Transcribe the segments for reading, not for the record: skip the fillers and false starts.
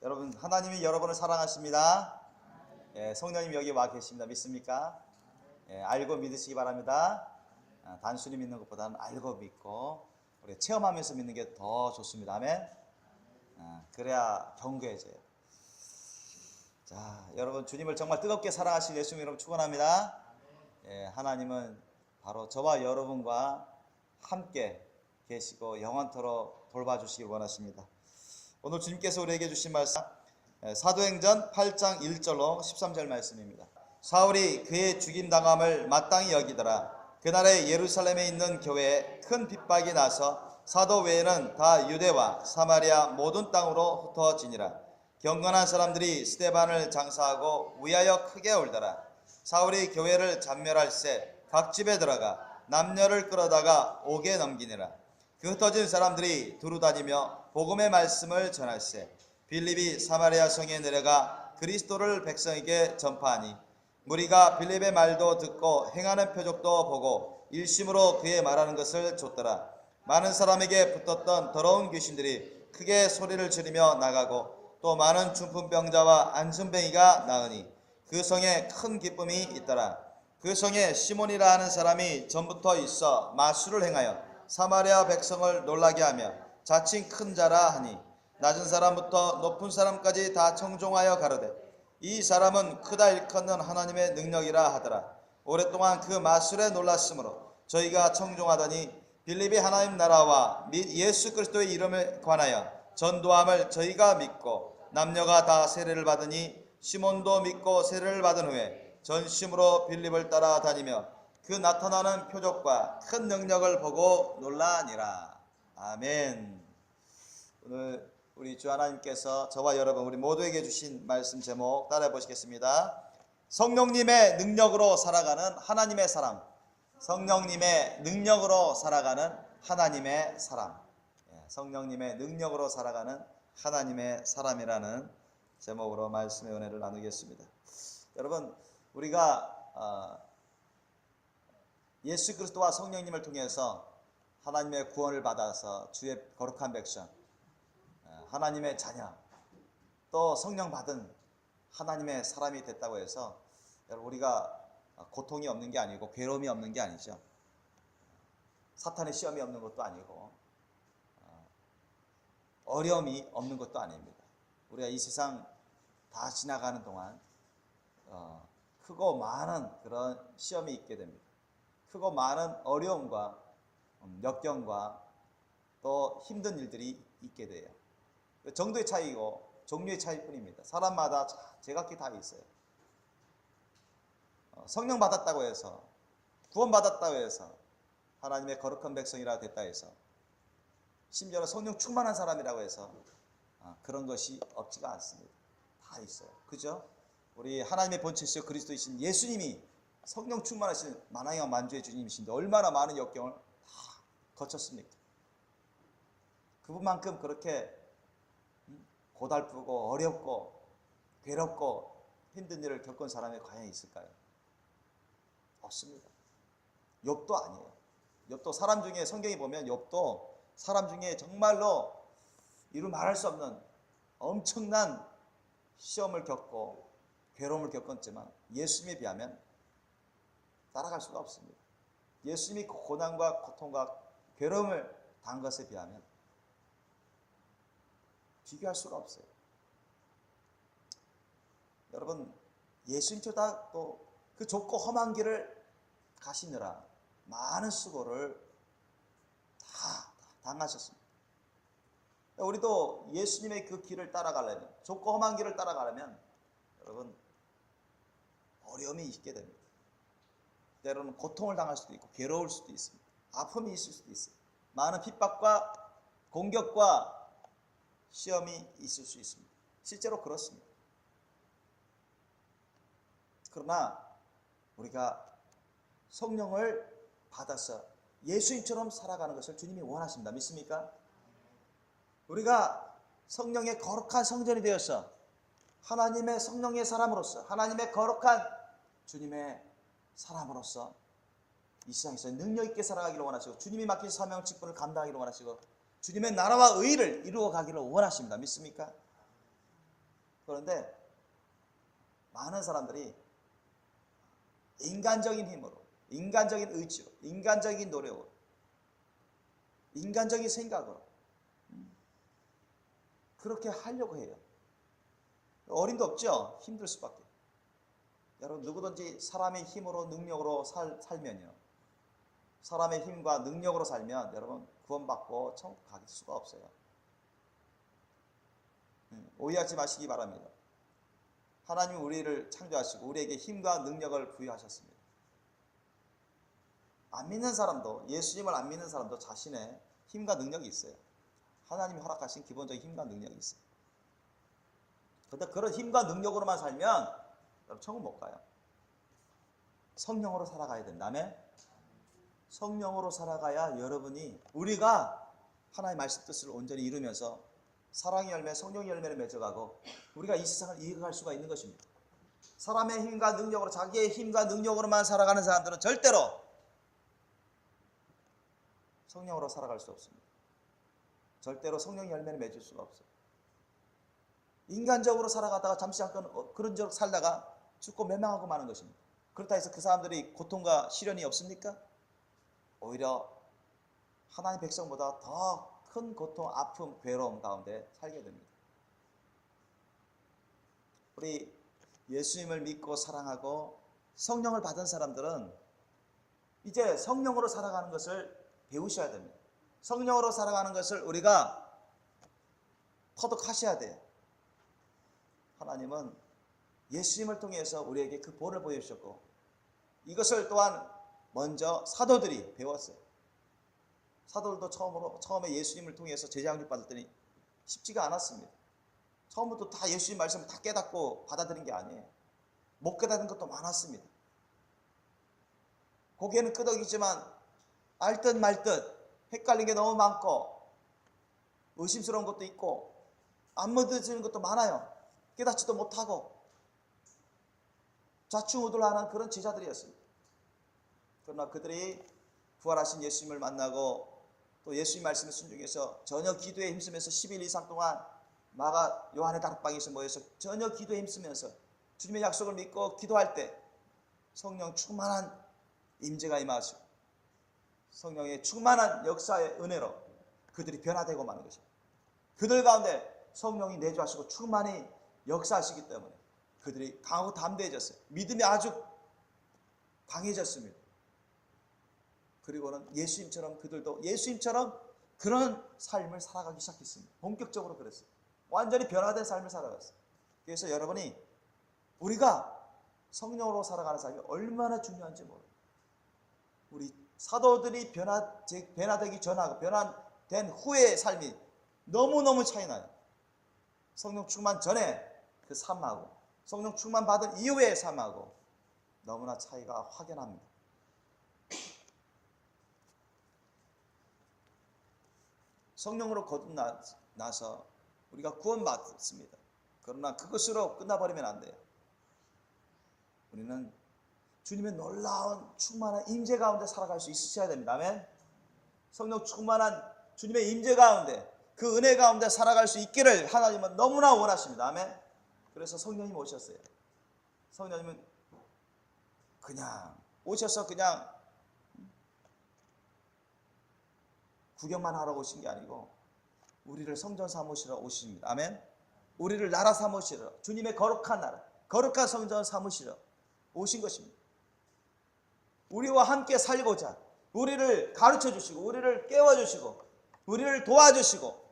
여러분, 하나님이 여러분을 사랑하십니다. 성령님 여기 와 계십니다. 믿습니까? 알고 믿으시기 바랍니다. 단순히 믿는 것보다는 알고 믿고 우리 체험하면서 믿는 게 더 좋습니다. 아멘. 그래야 견고해져요. 자, 여러분, 주님을 정말 뜨겁게 사랑하실 예수님 여러분 축원합니다. 하나님은 바로 저와 여러분과 함께 계시고 영원토록 돌봐주시길 원하십니다. 오늘 주님께서 우리에게 주신 말씀 사도행전 8장 1절로 13절 말씀입니다. 사울이 그의 죽임당함을 마땅히 여기더라. 그날에 예루살렘에 있는 교회에 큰 핍박이 나서 사도 외에는 다 유대와 사마리아 모든 땅으로 흩어지니라. 경건한 사람들이 스데반을 장사하고 위하여 크게 울더라. 사울이 교회를 잔멸할새 각 집에 들어가 남녀를 끌어다가 옥에 넘기니라. 그 흩어진 사람들이 두루다니며 복음의 말씀을 전할세 빌립이 사마리아 성에 내려가 그리스도를 백성에게 전파하니 무리가 빌립의 말도 듣고 행하는 표적도 보고 일심으로 그의 말하는 것을 좇더라. 많은 사람에게 붙었던 더러운 귀신들이 크게 소리를 지르며 나가고 또 많은 중풍병자와 안순뱅이가 나으니 그 성에 큰 기쁨이 있더라. 그 성에 시몬이라 하는 사람이 전부터 있어 마술을 행하여 사마리아 백성을 놀라게 하며 자칭 큰 자라 하니 낮은 사람부터 높은 사람까지 다 청종하여 가로되 이 사람은 크다 일컫는 하나님의 능력이라 하더라. 오랫동안 그 마술에 놀랐으므로 저희가 청종하더니 빌립이 하나님 나라와 및 예수 그리스도의 이름에 관하여 전도함을 저희가 믿고 남녀가 다 세례를 받으니 시몬도 믿고 세례를 받은 후에 전심으로 빌립을 따라다니며 그 나타나는 표적과 큰 능력을 보고 놀라니라. 아멘. 오늘 우리 주 하나님께서 저와 여러분 우리 모두에게 주신 말씀 제목 따라해 보시겠습니다. 성령님의 능력으로 살아가는 하나님의 사람. 성령님의 능력으로 살아가는 하나님의 사람. 성령님의 능력으로 살아가는 하나님의 사람이라는 제목으로 말씀의 은혜를 나누겠습니다. 여러분, 우리가 예수 그리스도와 성령님을 통해서 하나님의 구원을 받아서 주의 거룩한 백성, 하나님의 자녀, 또 성령 받은 하나님의 사람이 됐다고 해서 여러분 우리가 고통이 없는 게 아니고 괴로움이 없는 게 아니죠. 사탄의 시험이 없는 것도 아니고 어려움이 없는 것도 아닙니다. 우리가 이 세상 다 지나가는 동안 크고 많은 그런 시험이 있게 됩니다. 크고 많은 어려움과 역경과 또 힘든 일들이 있게 돼요. 정도의 차이고 종류의 차이뿐입니다. 사람마다 제각기 다 있어요. 성령 받았다고 해서 구원 받았다고 해서 하나님의 거룩한 백성이라 됐다 해서 심지어는 성령 충만한 사람이라고 해서 그런 것이 없지가 않습니다. 다 있어요. 그죠? 우리 하나님의 본체시여 그리스도이신 예수님이 성령 충만하신 만왕의 만주의 주님이신데 얼마나 많은 역경을 다 거쳤습니까? 그분만큼 그렇게 고달프고 어렵고 괴롭고 힘든 일을 겪은 사람이 과연 있을까요? 없습니다. 욥도 아니에요. 욥도 사람 중에 성경에 보면 욥도 사람 중에 정말로 이루 말할 수 없는 엄청난 시험을 겪고 괴로움을 겪었지만 예수님에 비하면 따라갈 수가 없습니다. 예수님이 고난과 고통과 괴로움을 당한 것에 비하면 비교할 수가 없어요. 여러분, 예수님보다 또 그 좁고 험한 길을 가시느라 많은 수고를 다 당하셨습니다. 우리도 예수님의 그 길을 따라가려면, 좁고 험한 길을 따라가려면 여러분 어려움이 있게 됩니다. 때로는 고통을 당할 수도 있고 괴로울 수도 있습니다. 아픔이 있을 수도 있어요. 많은 핍박과 공격과 시험이 있을 수 있습니다. 실제로 그렇습니다. 그러나 우리가 성령을 받아서 예수님처럼 살아가는 것을 주님이 원하십니다. 믿습니까? 우리가 성령의 거룩한 성전이 되어서 하나님의 성령의 사람으로서 하나님의 거룩한 주님의 사람으로서 이 세상에서 능력 있게 살아가기를 원하시고 주님이 맡긴 사명 직분을 감당하기를 원하시고 주님의 나라와 의를 이루어 가기를 원하십니다. 믿습니까? 그런데 많은 사람들이 인간적인 힘으로, 인간적인 의지로, 인간적인 노력으로, 인간적인 생각으로 그렇게 하려고 해요. 어림도 없죠. 힘들 수밖에. 여러분 누구든지 사람의 힘으로 능력으로 살면요, 사람의 힘과 능력으로 살면 여러분 구원받고 천국 갈 수가 없어요. 오해하지 마시기 바랍니다. 하나님은 우리를 창조하시고 우리에게 힘과 능력을 부여하셨습니다. 안 믿는 사람도, 예수님을 안 믿는 사람도 자신의 힘과 능력이 있어요. 하나님이 허락하신 기본적인 힘과 능력이 있어요. 그런데 그런 힘과 능력으로만 살면 여러분 천국 못 가요. 성령으로 살아가야 된다면, 성령으로 살아가야 여러분이, 우리가 하나님의 말씀 뜻을 온전히 이루면서 사랑의 열매, 성령의 열매를 맺어가고 우리가 이 세상을 이겨갈 수가 있는 것입니다. 사람의 힘과 능력으로, 자기의 힘과 능력으로만 살아가는 사람들은 절대로 성령으로 살아갈 수 없습니다. 절대로 성령의 열매를 맺을 수가 없어요. 인간적으로 살아가다가 잠시 잠깐 그런 적 살다가 죽고 멸망하고 마는 것입니다. 그렇다 해서 그 사람들이 고통과 시련이 없습니까? 오히려 하나님의 백성보다 더 큰 고통, 아픔, 괴로움 가운데 살게 됩니다. 우리 예수님을 믿고 사랑하고 성령을 받은 사람들은 이제 성령으로 살아가는 것을 배우셔야 됩니다. 성령으로 살아가는 것을 우리가 터득하셔야 돼요. 하나님은 예수님을 통해서 우리에게 그 본을 보여주셨고 이것을 또한 먼저 사도들이 배웠어요. 사도들도 처음에 예수님을 통해서 제자양육 받았더니 쉽지가 않았습니다. 처음부터 다 예수님 말씀을 다 깨닫고 받아들인 게 아니에요. 못 깨닫는 것도 많았습니다. 고개는 끄덕이지만 알듯 말듯 헷갈린 게 너무 많고 의심스러운 것도 있고 안 믿어지는 것도 많아요. 깨닫지도 못하고 좌충우돌하는 그런 제자들이었습니다. 그러나 그들이 부활하신 예수님을 만나고 또 예수님 말씀에 순종해서 전혀 기도에 힘쓰면서 10일 이상 동안 마가 요한의 다락방에서 모여서 전혀 기도에 힘쓰면서 주님의 약속을 믿고 기도할 때 성령 충만한 임재가 임하시고 성령의 충만한 역사의 은혜로 그들이 변화되고 마는 것입니다. 그들 가운데 성령이 내주하시고 충만히 역사하시기 때문에 그들이 강하고 담대해졌어요. 믿음이 아주 강해졌습니다. 그리고는 예수님처럼 그들도 예수님처럼 그런 삶을 살아가기 시작했습니다. 본격적으로 그랬어요. 완전히 변화된 삶을 살아갔어요. 그래서 여러분이 우리가 성령으로 살아가는 삶이 얼마나 중요한지 몰라요. 우리 사도들이 변화되기 전하고 변화된 후의 삶이 너무너무 차이 나요. 성령 충만 전에 그 삶하고 성령 충만 받은 이후의 삶하고 너무나 차이가 확연합니다. 성령으로 거듭나서 우리가 구원받습니다. 그러나 그것으로 끝나버리면 안 돼요. 우리는 주님의 놀라운 충만한 임재 가운데 살아갈 수 있으셔야 됩니다. 아멘. 성령 충만한 주님의 임재 가운데 그 은혜 가운데 살아갈 수 있기를 하나님은 너무나 원하십니다. 아멘. 그래서 성령님 오셨어요. 성령님은 그냥 오셔서 그냥 구경만 하러 오신 게 아니고 우리를 성전 삼으시러 오십니다. 아멘. 우리를 나라 삼으시러, 주님의 거룩한 나라, 거룩한 성전 삼으시러 오신 것입니다. 우리와 함께 살고자 우리를 가르쳐 주시고 우리를 깨워 주시고 우리를 도와주시고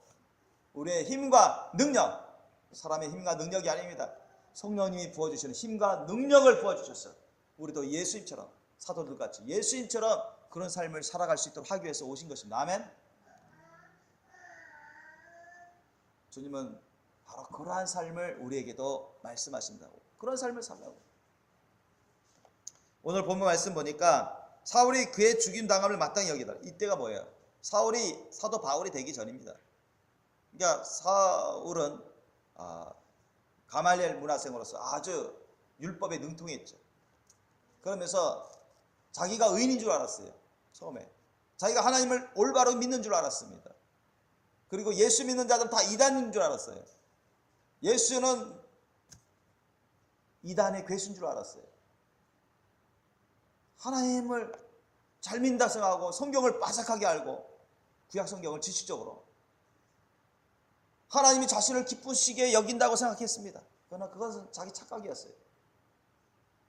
우리의 힘과 능력, 사람의 힘과 능력이 아닙니다. 성령님이 부어주시는 힘과 능력을 부어주셔서 우리도 예수님처럼, 사도들같이 예수님처럼 그런 삶을 살아갈 수 있도록 하기 위해서 오신 것입니다. 아멘. 주님은 바로 그러한 삶을 우리에게도 말씀하신다고, 그런 삶을 살라고. 오늘 본문 말씀 보니까 사울이 그의 죽임당함을 마땅히 여기다. 이때가 뭐예요? 사울이 사도 바울이 되기 전입니다. 그러니까 사울은 가말리엘 문화생으로서 아주 율법에 능통했죠. 그러면서 자기가 의인인 줄 알았어요. 처음에 자기가 하나님을 올바로 믿는 줄 알았습니다. 그리고 예수 믿는 자들은 다 이단인 줄 알았어요. 예수는 이단의 괴수인 줄 알았어요. 하나님을 잘 믿는다 생각하고 성경을 빠삭하게 알고 구약 성경을 지식적으로 하나님이 자신을 기쁘시게 여긴다고 생각했습니다. 그러나 그것은 자기 착각이었어요.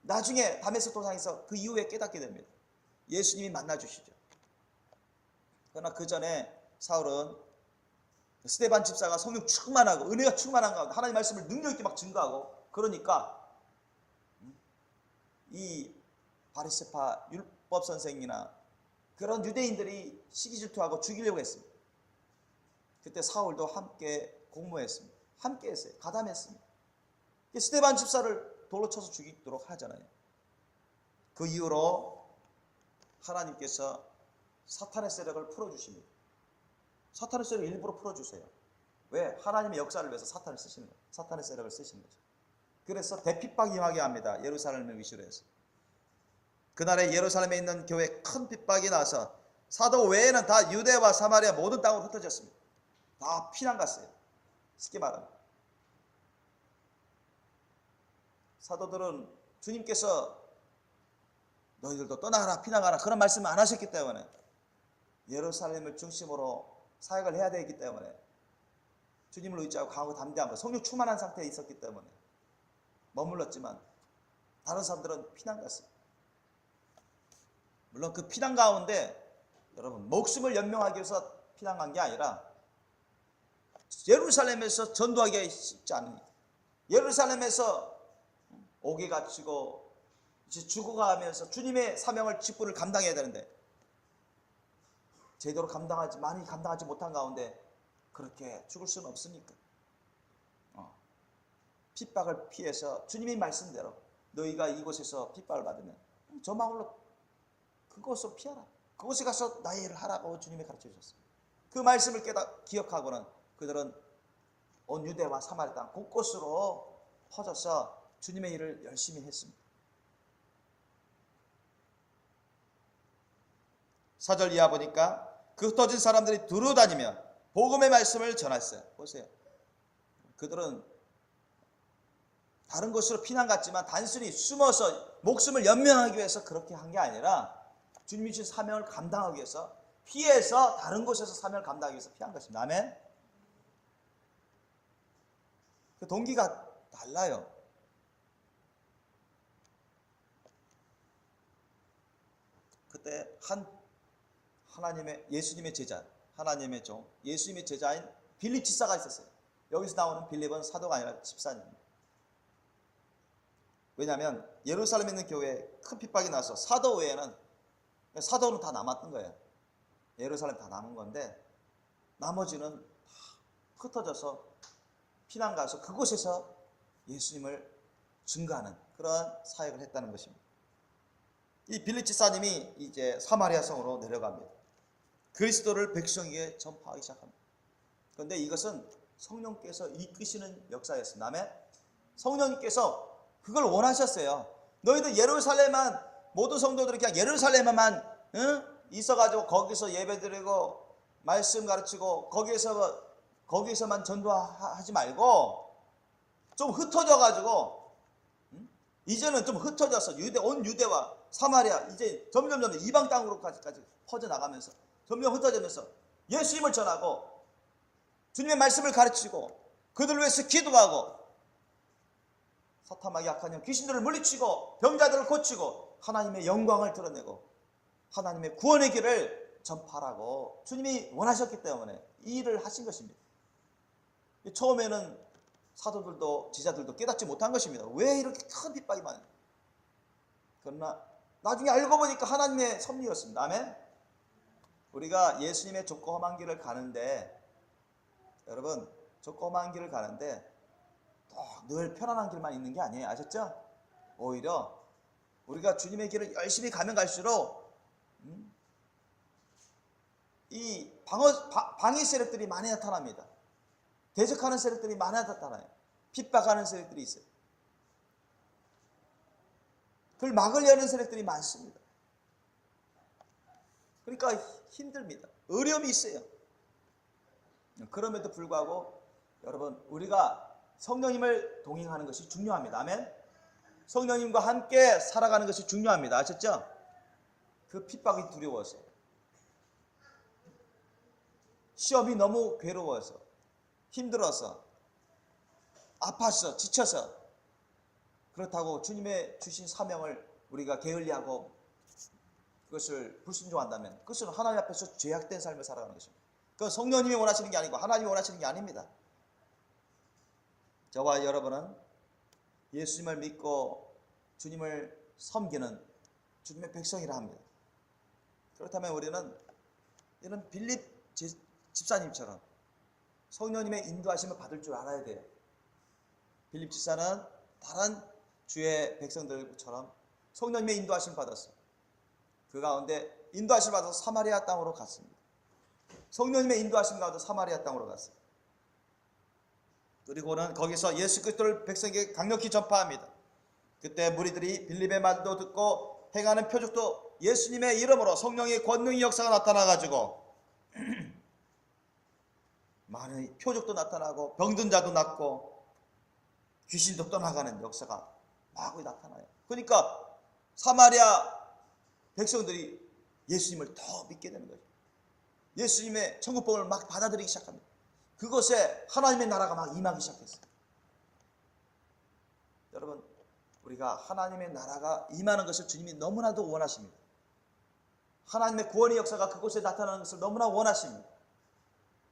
나중에 다메섹 도상에서 그 이후에 깨닫게 됩니다. 예수님이 만나주시죠. 그러나 그 전에 사울은 스데반 집사가 성령 충만하고 은혜가 충만한 가운데 하나님 말씀을 능력 있게 막 증거하고 그러니까 이 바리새파 율법 선생이나 그런 유대인들이 시기질투하고 죽이려고 했습니다. 그때 사울도 함께 공모했습니다. 함께 했어요. 가담했습니다. 스데반 집사를 돌로 쳐서 죽이도록 하잖아요. 그 이후로 하나님께서 사탄의 세력을 풀어주십니다. 사탄의 세력을 일부러 풀어주세요. 왜? 하나님의 역사를 위해서 사탄을 쓰시는 거예요. 사탄의 세력을 쓰시는 거죠. 그래서 대핍박이 임하게 합니다. 예루살렘을 위시로 해서. 그날에 예루살렘에 있는 교회에 큰 핍박이 나서 사도 외에는 다 유대와 사마리아 모든 땅으로 흩어졌습니다. 다 피난 갔어요. 쉽게 말하면. 사도들은 주님께서 너희들도 떠나가라 피나가라 그런 말씀을 안 하셨기 때문에 예루살렘을 중심으로 사역을 해야 되기 때문에 주님을 의지하고 강하고 담대함으로 성령 충만한 상태에 있었기 때문에 머물렀지만 다른 사람들은 피난 갔습니다. 물론 그 피난 가운데 여러분 목숨을 연명하기 위해서 피난 간 게 아니라 예루살렘에서 전도하기가 쉽지 않으니까 예루살렘에서 옥에 갇히고 이제 죽어가면서 주님의 사명을 직분을 감당해야 되는데 제대로 많이 감당하지 못한 가운데 그렇게 죽을 수는 없으니까 핍박을 피해서 주님의 말씀대로 너희가 이곳에서 핍박을 받으면 저 마을로 그곳으로 피하라. 그곳에 가서 나의 일을 하라고 주님이 가르쳐 주셨습니다. 그 말씀을 기억하고는 그들은 온 유대와 사마리아 땅 곳곳으로 퍼져서 주님의 일을 열심히 했습니다. 4절 이하 보니까 그 흩어진 사람들이 두루 다니며 복음의 말씀을 전했어요. 보세요. 그들은 다른 곳으로 피난 갔지만 단순히 숨어서 목숨을 연명하기 위해서 그렇게 한 게 아니라 주님이 주신 사명을 감당하기 위해서 피해서 다른 곳에서 사명을 감당하기 위해서 피한 것입니다. 아멘. 그 동기가 달라요. 그때 예수님의 제자, 하나님의 종, 예수님의 제자인 빌립 집사가 있었어요. 여기서 나오는 빌립은 사도가 아니라 집사입니다. 왜냐하면 예루살렘에 있는 교회에 큰 핍박이 나서 사도 외에는 사도는 다 남았던 거예요. 예루살렘 다 남은 건데 나머지는 다 흩어져서 피난 가서 그곳에서 예수님을 증거하는 그런 사역을 했다는 것입니다. 이 빌립 집사님이 이제 사마리아 성으로 내려갑니다. 그리스도를 백성에게 전파하기 시작합니다. 그런데 이것은 성령께서 이끄시는 역사였습니다. 아멘. 성령님께서 그걸 원하셨어요. 너희들 예루살렘만 모든 성도들이 그냥 예루살렘만 있어가지고 거기서 예배드리고 말씀 가르치고 거기서만 전도하지 말고 좀 흩어져가지고 이제는 좀 흩어져서 온 유대와 사마리아 이제 점점 이방 땅으로까지 퍼져나가면서 점점 흩어지면서 예수님을 전하고 주님의 말씀을 가르치고 그들을 위해서 기도하고 사탄마귀 약한 영 귀신들을 물리치고 병자들을 고치고 하나님의 영광을 드러내고 하나님의 구원의 길을 전파하라고 주님이 원하셨기 때문에 이 일을 하신 것입니다. 처음에는 사도들도 제자들도 깨닫지 못한 것입니다. 왜 이렇게 큰 핍박이 많은가? 그러나 나중에 알고 보니까 하나님의 섭리였습니다. 아멘. 우리가 예수님의 좁고 험한 길을 가는데 여러분 좁고 험한 길을 가는데 늘 편안한 길만 있는 게 아니에요. 아셨죠? 오히려 우리가 주님의 길을 열심히 가면 갈수록 이 방해 세력들이 많이 나타납니다. 대적하는 세력들이 많이 나타나요. 핍박하는 세력들이 있어요. 그걸 막으려는 세력들이 많습니다. 그러니까 힘듭니다. 어려움이 있어요. 그럼에도 불구하고 여러분 우리가 성령님을 동행하는 것이 중요합니다. 아멘. 성령님과 함께 살아가는 것이 중요합니다. 아셨죠? 그 핍박이 두려워서, 시험이 너무 괴로워서, 힘들어서, 아파서, 지쳐서, 그렇다고 주님의 주신 사명을 우리가 게을리하고 그것을 불순종한다면 그것은 하나님 앞에서 죄악된 삶을 살아가는 것입니다. 그건 성령님이 원하시는 게 아니고 하나님이 원하시는 게 아닙니다. 저와 여러분은 예수님을 믿고 주님을 섬기는 주님의 백성이라 합니다. 그렇다면 우리는 이런 빌립 집사님처럼 성령님의 인도하심을 받을 줄 알아야 돼요. 빌립 집사는 다른 주의 백성들처럼 성령님의 인도하심을 받았어요. 그 가운데 인도하심을 받아서 사마리아 땅으로 갔습니다. 성령님의 인도하심 가운데 사마리아 땅으로 갔어요. 그리고는 거기서 예수 그리스도를 백성에게 강력히 전파합니다. 그때 무리들이 빌립의 말도 듣고 행하는 표적도 예수님의 이름으로 성령의 권능의 역사가 나타나가지고 많은 표적도 나타나고 병든 자도 낫고 귀신도 떠나가는 역사가 마구 나타나요. 그러니까 사마리아 백성들이 예수님을 더 믿게 되는 거죠. 예수님의 천국복음을 막 받아들이기 시작합니다. 그곳에 하나님의 나라가 막 임하기 시작했어요. 여러분, 우리가 하나님의 나라가 임하는 것을 주님이 너무나도 원하십니다. 하나님의 구원의 역사가 그곳에 나타나는 것을 너무나 원하십니다.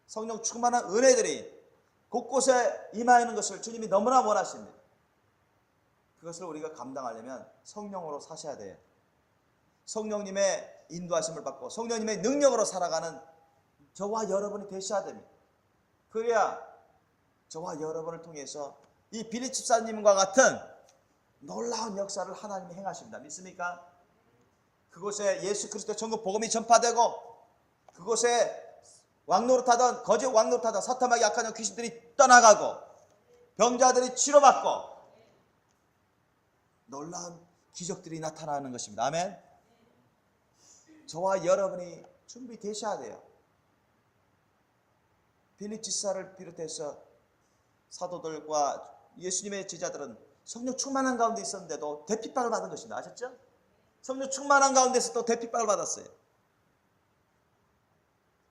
성령 충만한 은혜들이 곳곳에 임하는 것을 주님이 너무나 원하십니다. 그것을 우리가 감당하려면 성령으로 사셔야 돼요. 성령님의 인도하심을 받고 성령님의 능력으로 살아가는 저와 여러분이 되셔야 됩니다. 그래야 저와 여러분을 통해서 이 빌립 집사님과 같은 놀라운 역사를 하나님이 행하십니다. 믿습니까? 그곳에 예수 그리스도의 천국 복음이 전파되고 그곳에 왕노릇하던 거짓 왕노릇하던 사탄에게 약한 귀신들이 떠나가고 병자들이 치료받고 놀라운 기적들이 나타나는 것입니다. 아멘. 저와 여러분이 준비되셔야 돼요. 빌립 집사를 비롯해서 사도들과 예수님의 제자들은 성령 충만한 가운데 있었는데도 대핍박을 받은 것입니다. 아셨죠? 성령 충만한 가운데서 또 대핍박을 받았어요.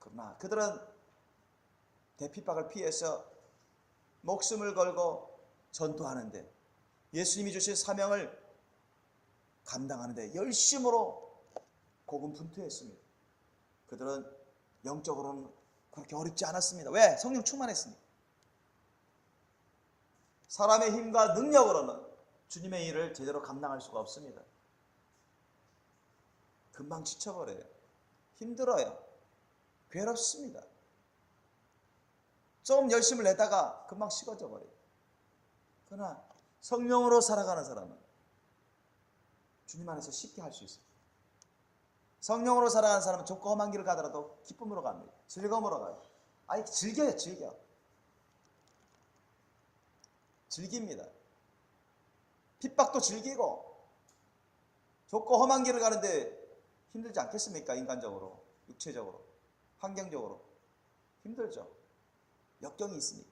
그러나 그들은 대핍박을 피해서 목숨을 걸고 전도하는데 예수님이 주신 사명을 감당하는데 열심으로 고군분투했습니다. 그들은 영적으로는 그렇게 어렵지 않았습니다. 왜? 성령 충만했습니다. 사람의 힘과 능력으로는 주님의 일을 제대로 감당할 수가 없습니다. 금방 지쳐버려요. 힘들어요. 괴롭습니다. 좀 열심을 내다가 금방 식어져 버려요. 그러나 성령으로 살아가는 사람은 주님 안에서 쉽게 할 수 있어요. 성령으로 살아가는 사람은 좁고 험한 길을 가더라도 기쁨으로 갑니다. 즐거움으로 가요. 아니 즐겨요. 즐깁니다. 핍박도 즐기고 좁고 험한 길을 가는데 힘들지 않겠습니까? 인간적으로, 육체적으로, 환경적으로 힘들죠. 역경이 있으니까,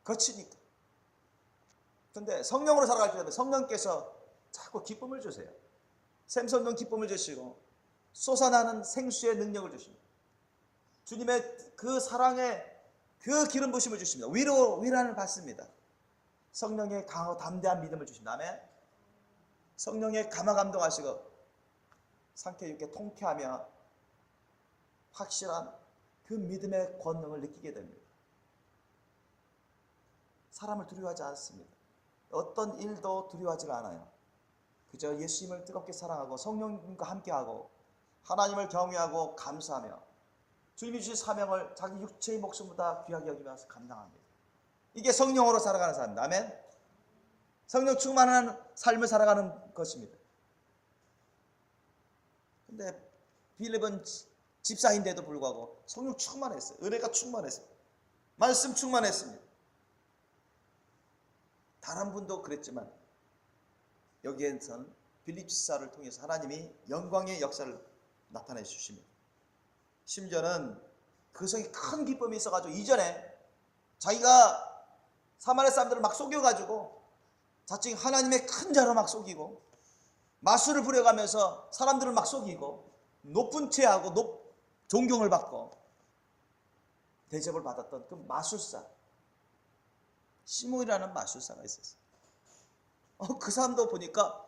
거치니까. 그런데 성령으로 살아갈 때 성령께서 자꾸 기쁨을 주세요. 샘솟는 기쁨을 주시고 솟아나는 생수의 능력을 주십니다. 주님의 그 사랑의 그 기름 부심을 주십니다. 위로를 받습니다. 성령의 강하고 담대한 믿음을 주십니다. 아멘. 성령의 감화 감동하시고 상쾌 육게 통쾌하며 확실한 그 믿음의 권능을 느끼게 됩니다. 사람을 두려워하지 않습니다. 어떤 일도 두려워하지 않아요. 그저 예수님을 뜨겁게 사랑하고 성령님과 함께하고 하나님을 경외하고 감사하며 주님이 주신 사명을 자기 육체의 목숨보다 귀하게 여기면서 감당합니다. 이게 성령으로 살아가는 사람입니다. 아멘. 성령 충만한 삶을 살아가는 것입니다. 근데 빌립은 집사인데도 불구하고 성령 충만했어요. 은혜가 충만했어요. 말씀 충만했습니다. 다른 분도 그랬지만 여기에서는 빌립 집사를 통해서 하나님이 영광의 역사를 나타내 주십니다. 심지어는 그 속에 큰 기쁨이 있어가지고 이전에 자기가 사마리아 사람들을 막 속여가지고 자칭 하나님의 큰 자로 막 속이고 마술을 부려가면서 사람들을 막 속이고 높은 체하고 존경을 받고 대접을 받았던 그 마술사 시몬이라는 마술사가 있었어요. 그 사람도 보니까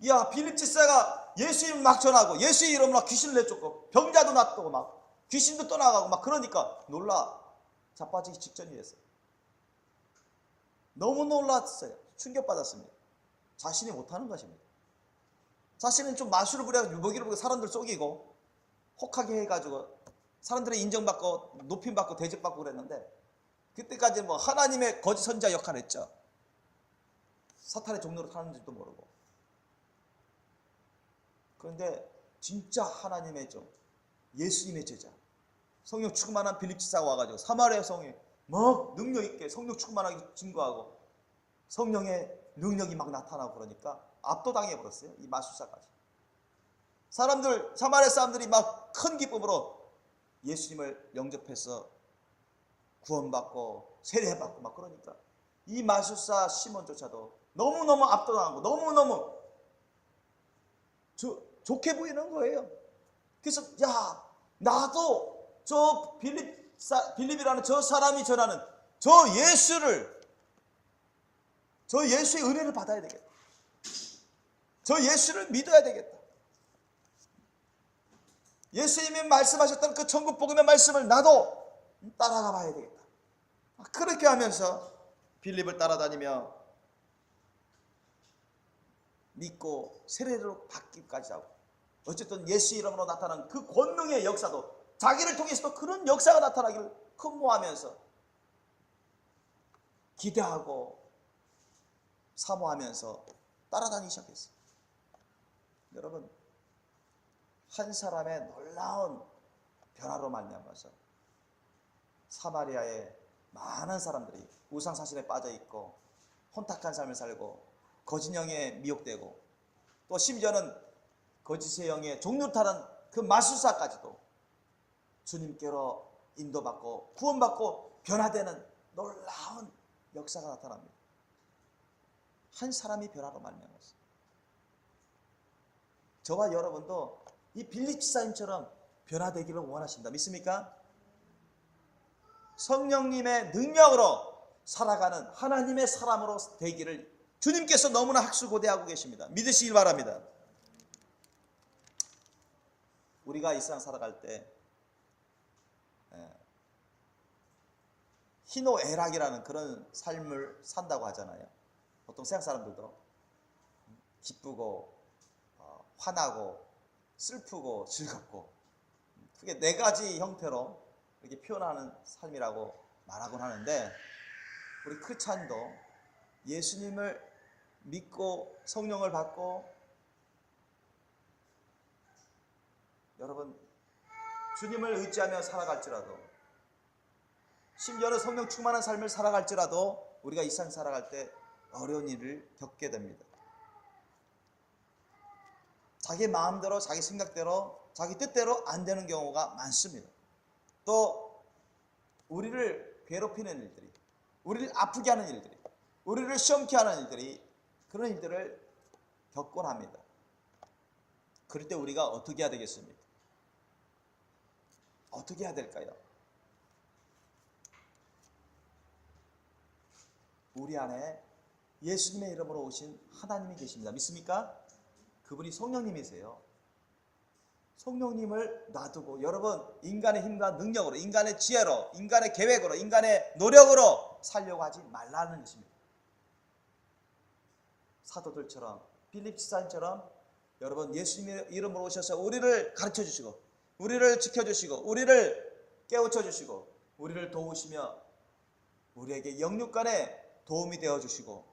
야 빌립 집사가 예수 이름 막 전하고 예수 이름으로 귀신을 내쫓고 병자도 낫고 막 귀신도 떠나가고 막 그러니까 놀라 자빠지기 직전이 됐어요. 너무 놀랐어요. 충격받았습니다. 자신이 못하는 것입니다. 자신은 좀 마술을 부려서 유혹이를 부려 사람들 속이고 혹하게 해가지고 사람들의 인정받고 높임받고 대접받고 그랬는데 그때까지 뭐 하나님의 거짓 선지자 역할을 했죠. 사탄의 종로로 타는 줄도 모르고. 그런데 진짜 하나님의 종, 예수님의 제자, 성령 충만한 빌립 집사가 와가지고 사마리아 성에 막 능력 있게 성령 충만하게 증거하고 성령의 능력이 막 나타나고 그러니까 압도당해 버렸어요. 이 마술사까지. 사마리아 사람들이 막 큰 기쁨으로 예수님을 영접해서 구원받고 세례받고 막 그러니까 이 마술사 시몬조차도 너무너무 압도당하고 너무너무 좋게 보이는 거예요. 그래서 야 나도 저 빌립이라는 저 사람이 전하는 저 예수의 은혜를 받아야 되겠다. 저 예수를 믿어야 되겠다. 예수님이 말씀하셨던 그 천국 복음의 말씀을 나도 따라가 봐야 되겠다. 그렇게 하면서 빌립을 따라다니며 믿고 세례로 받기까지 하고 어쨌든 예수 이름으로 나타난 그 권능의 역사도 자기를 통해서도 그런 역사가 나타나기를 흠모하면서 기대하고 사모하면서 따라다니기 시작했어요. 여러분 한 사람의 놀라운 변화로 말미암아서 사마리아의 많은 사람들이 우상사신에 빠져있고 혼탁한 삶을 살고 거짓 영에 미혹되고 또 심지어는 거짓의 영에 종노릇하는 그 마술사까지도 주님께로 인도받고 구원받고 변화되는 놀라운 역사가 나타납니다. 한 사람이 변화로 말미암았어요. 저와 여러분도 이 빌립 집사님처럼 변화되기를 원하십니다. 믿습니까? 성령님의 능력으로 살아가는 하나님의 사람으로 되기를 주님께서 너무나 학수고대하고 계십니다. 믿으시길 바랍니다. 우리가 이 세상 살아갈 때 희노애락이라는 그런 삶을 산다고 하잖아요. 보통 세상 사람들도 기쁘고 화나고 슬프고 즐겁고 크게 네 가지 형태로 이렇게 표현하는 삶이라고 말하곤 하는데 우리 크리스찬도 예수님을 믿고 성령을 받고 여러분 주님을 의지하며 살아갈지라도 심지어는 성령 충만한 삶을 살아갈지라도 우리가 이 세상 살아갈 때 어려운 일을 겪게 됩니다. 자기 마음대로 자기 생각대로 자기 뜻대로 안 되는 경우가 많습니다. 또 우리를 괴롭히는 일들이 우리를 아프게 하는 일들이 우리를 시험케 하는 일들이 그런 일들을 겪곤 합니다. 그럴 때 우리가 어떻게 해야 되겠습니까? 어떻게 해야 될까요? 우리 안에 예수님의 이름으로 오신 하나님이 계십니다. 믿습니까? 그분이 성령님이세요. 성령님을 놔두고 여러분 인간의 힘과 능력으로 인간의 지혜로 인간의 계획으로 인간의 노력으로 살려고 하지 말라는 것입니다. 사도들처럼 빌립 집사님처럼 여러분 예수님의 이름으로 오셔서 우리를 가르쳐 주시고 우리를 지켜주시고 우리를 깨우쳐 주시고 우리를 도우시며 우리에게 영육간에 도움이 되어주시고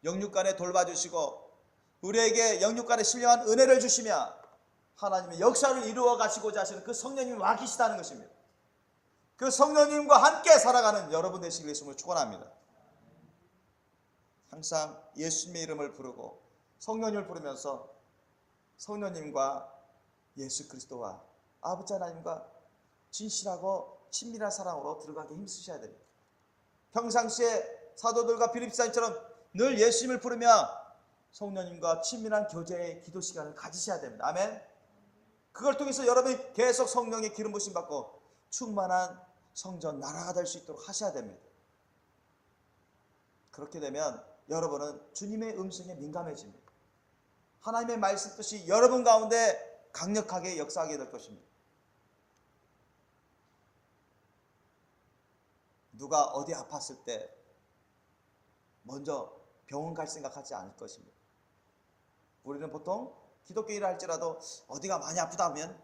영육간에 돌봐주시고 우리에게 영육간에 신령한 은혜를 주시며 하나님의 역사를 이루어 가시고자 하시는 그 성령님이 와 계시다는 것입니다. 그 성령님과 함께 살아가는 여러분 되시길 예수님을 축원합니다. 항상 예수님의 이름을 부르고 성령님을 부르면서 성령님과 예수 그리스도와 아버지 하나님과 진실하고 친밀한 사랑으로 들어가게 힘쓰셔야 됩니다. 평상시에 사도들과 빌립 집사님처럼 늘 예수님을 부르며 성령님과 친밀한 교제의 기도 시간을 가지셔야 됩니다. 아멘. 그걸 통해서 여러분이 계속 성령의 기름 부으심 받고 충만한 성전 나라가 될 수 있도록 하셔야 됩니다. 그렇게 되면 여러분은 주님의 음성에 민감해집니다. 하나님의 말씀 뜻이 여러분 가운데 강력하게 역사하게 될 것입니다. 누가 어디 아팠을 때 먼저 병원 갈 생각하지 않을 것입니다. 우리는 보통 기독교인이라 할지라도 어디가 많이 아프다 하면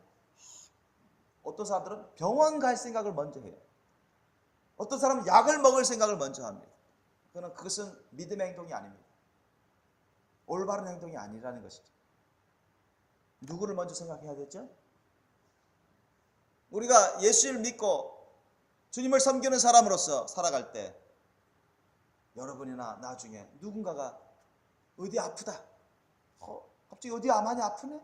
어떤 사람들은 병원 갈 생각을 먼저 해요. 어떤 사람은 약을 먹을 생각을 먼저 합니다. 그것은 믿음의 행동이 아닙니다. 올바른 행동이 아니라는 것이죠. 누구를 먼저 생각해야 되죠? 우리가 예수를 믿고 주님을 섬기는 사람으로서 살아갈 때 여러분이나 나중에 누군가가 어디 아프다. 갑자기 어디 많이 아프네?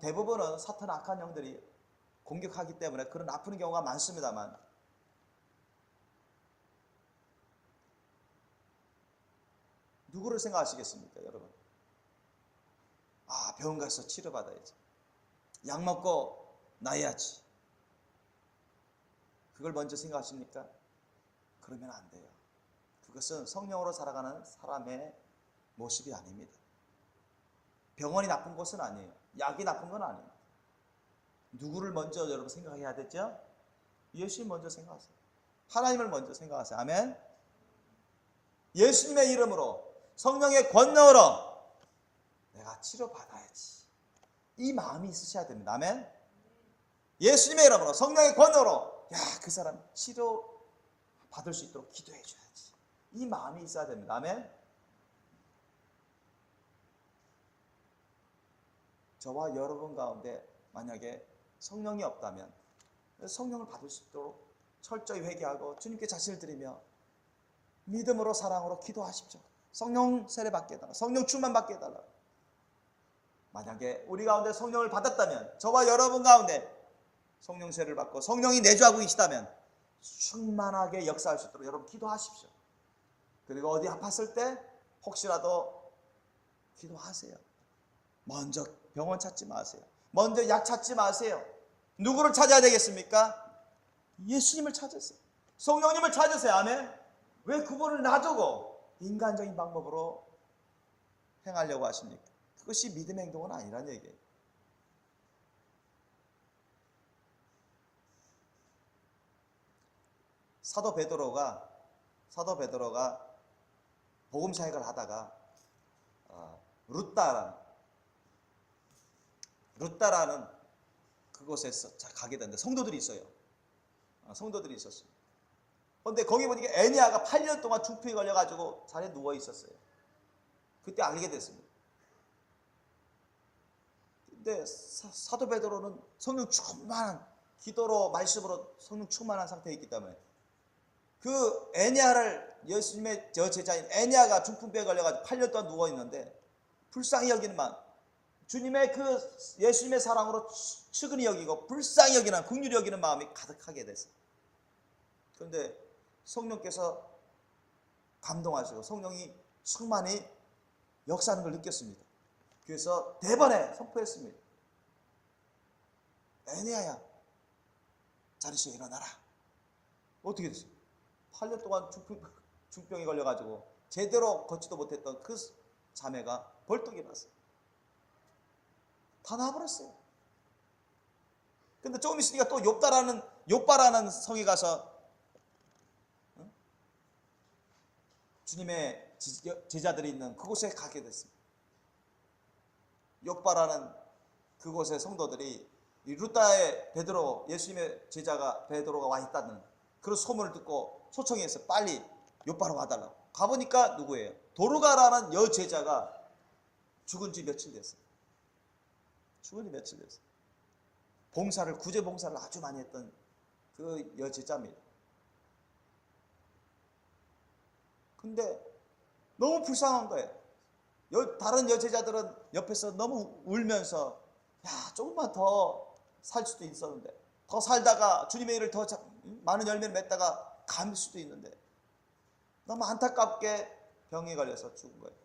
대부분은 사탄 악한 영들이 공격하기 때문에 그런 아픈 경우가 많습니다만 누구를 생각하시겠습니까, 여러분? 병원 가서 치료받아야지. 약 먹고 나야지. 그걸 먼저 생각하십니까? 그러면 안 돼요. 그것은 성령으로 살아가는 사람의 모습이 아닙니다. 병원이 나쁜 것은 아니에요. 약이 나쁜 건 아니에요. 누구를 먼저 여러분 생각해야 되죠? 예수님 먼저 생각하세요. 하나님을 먼저 생각하세요. 아멘. 예수님의 이름으로 성령의 권능으로 내가 치료받아야지. 이 마음이 있으셔야 됩니다. 아멘. 예수님의 이름으로 성령의 권능으로 그 사람 치료 받을 수 있도록 기도해 줘야지. 이 마음이 있어야 됩니다. 아멘. 저와 여러분 가운데 만약에 성령이 없다면 성령을 받을 수 있도록 철저히 회개하고 주님께 자신을 드리며 믿음으로 사랑으로 기도하십시오. 성령 세례 받게 해달라. 성령 충만 받게 해달라. 만약에 우리 가운데 성령을 받았다면 저와 여러분 가운데 성령 세례를 받고 성령이 내주하고 계시다면 충만하게 역사할 수 있도록 여러분 기도하십시오. 그리고 어디 아팠을 때 혹시라도 기도하세요. 먼저 병원 찾지 마세요. 먼저 약 찾지 마세요. 누구를 찾아야 되겠습니까? 예수님을 찾으세요. 성령님을 찾으세요. 아멘. 왜 그분을 놔두고 인간적인 방법으로 행하려고 하십니까? 그것이 믿음의 행동은 아니란 얘기예요. 사도 베드로가 복음 사역을 하다가 루따라는 그곳에서 가게 되는데 성도들이 있어요. 성도들이 있었어요. 그런데 거기 보니까 애니아가 8년 동안 중풍에 걸려가지고 자리에 누워 있었어요. 그때 알게 됐습니다. 근데 사도 베드로는 성령 충만한 기도로 말씀으로 성령 충만한 상태에 있기 때문에 그 애니아를 예수님의 제자인 애니아가 중풍병에 걸려가지고 8년 동안 누워 있는데 불쌍히 여기는 마음, 주님의 그 예수님의 사랑으로 측은히 여기고 불쌍히 여기는 긍휼히 여기는 마음이 가득하게 됐어요. 그런데 성령께서 감동하시고 성령이 충만히 역사하는 걸 느꼈습니다. 그래서 대번에 선포했습니다. 애니아야, 자리에서 일어나라. 어떻게 됐어요? 8년 동안 중병에 걸려가지고 제대로 걷지도 못했던 그 자매가 벌떡 일어났어요. 다 나와버렸어요. 근데 조금 있으니까 또 요빠라는 성에 가서 주님의 제자들이 있는 그곳에 가게 됐습니다. 요빠라는 그곳의 성도들이 이 루따의 베드로, 예수님의 제자가 베드로가 와 있다는 그런 소문을 듣고 초청해서 빨리 요빠로 와달라고. 가보니까 누구예요? 도르가라는 여제자가 죽은 지 며칠 됐어요. 죽은 지 며칠 됐어요. 구제 봉사를 아주 많이 했던 그 여제자입니다. 근데 너무 불쌍한 거예요. 다른 여제자들은 옆에서 너무 울면서 조금만 더 살 수도 있었는데, 더 살다가 주님의 일을 더 많은 열매를 맺다가 감일 수도 있는데, 너무 안타깝게 병에 걸려서 죽은 거예요.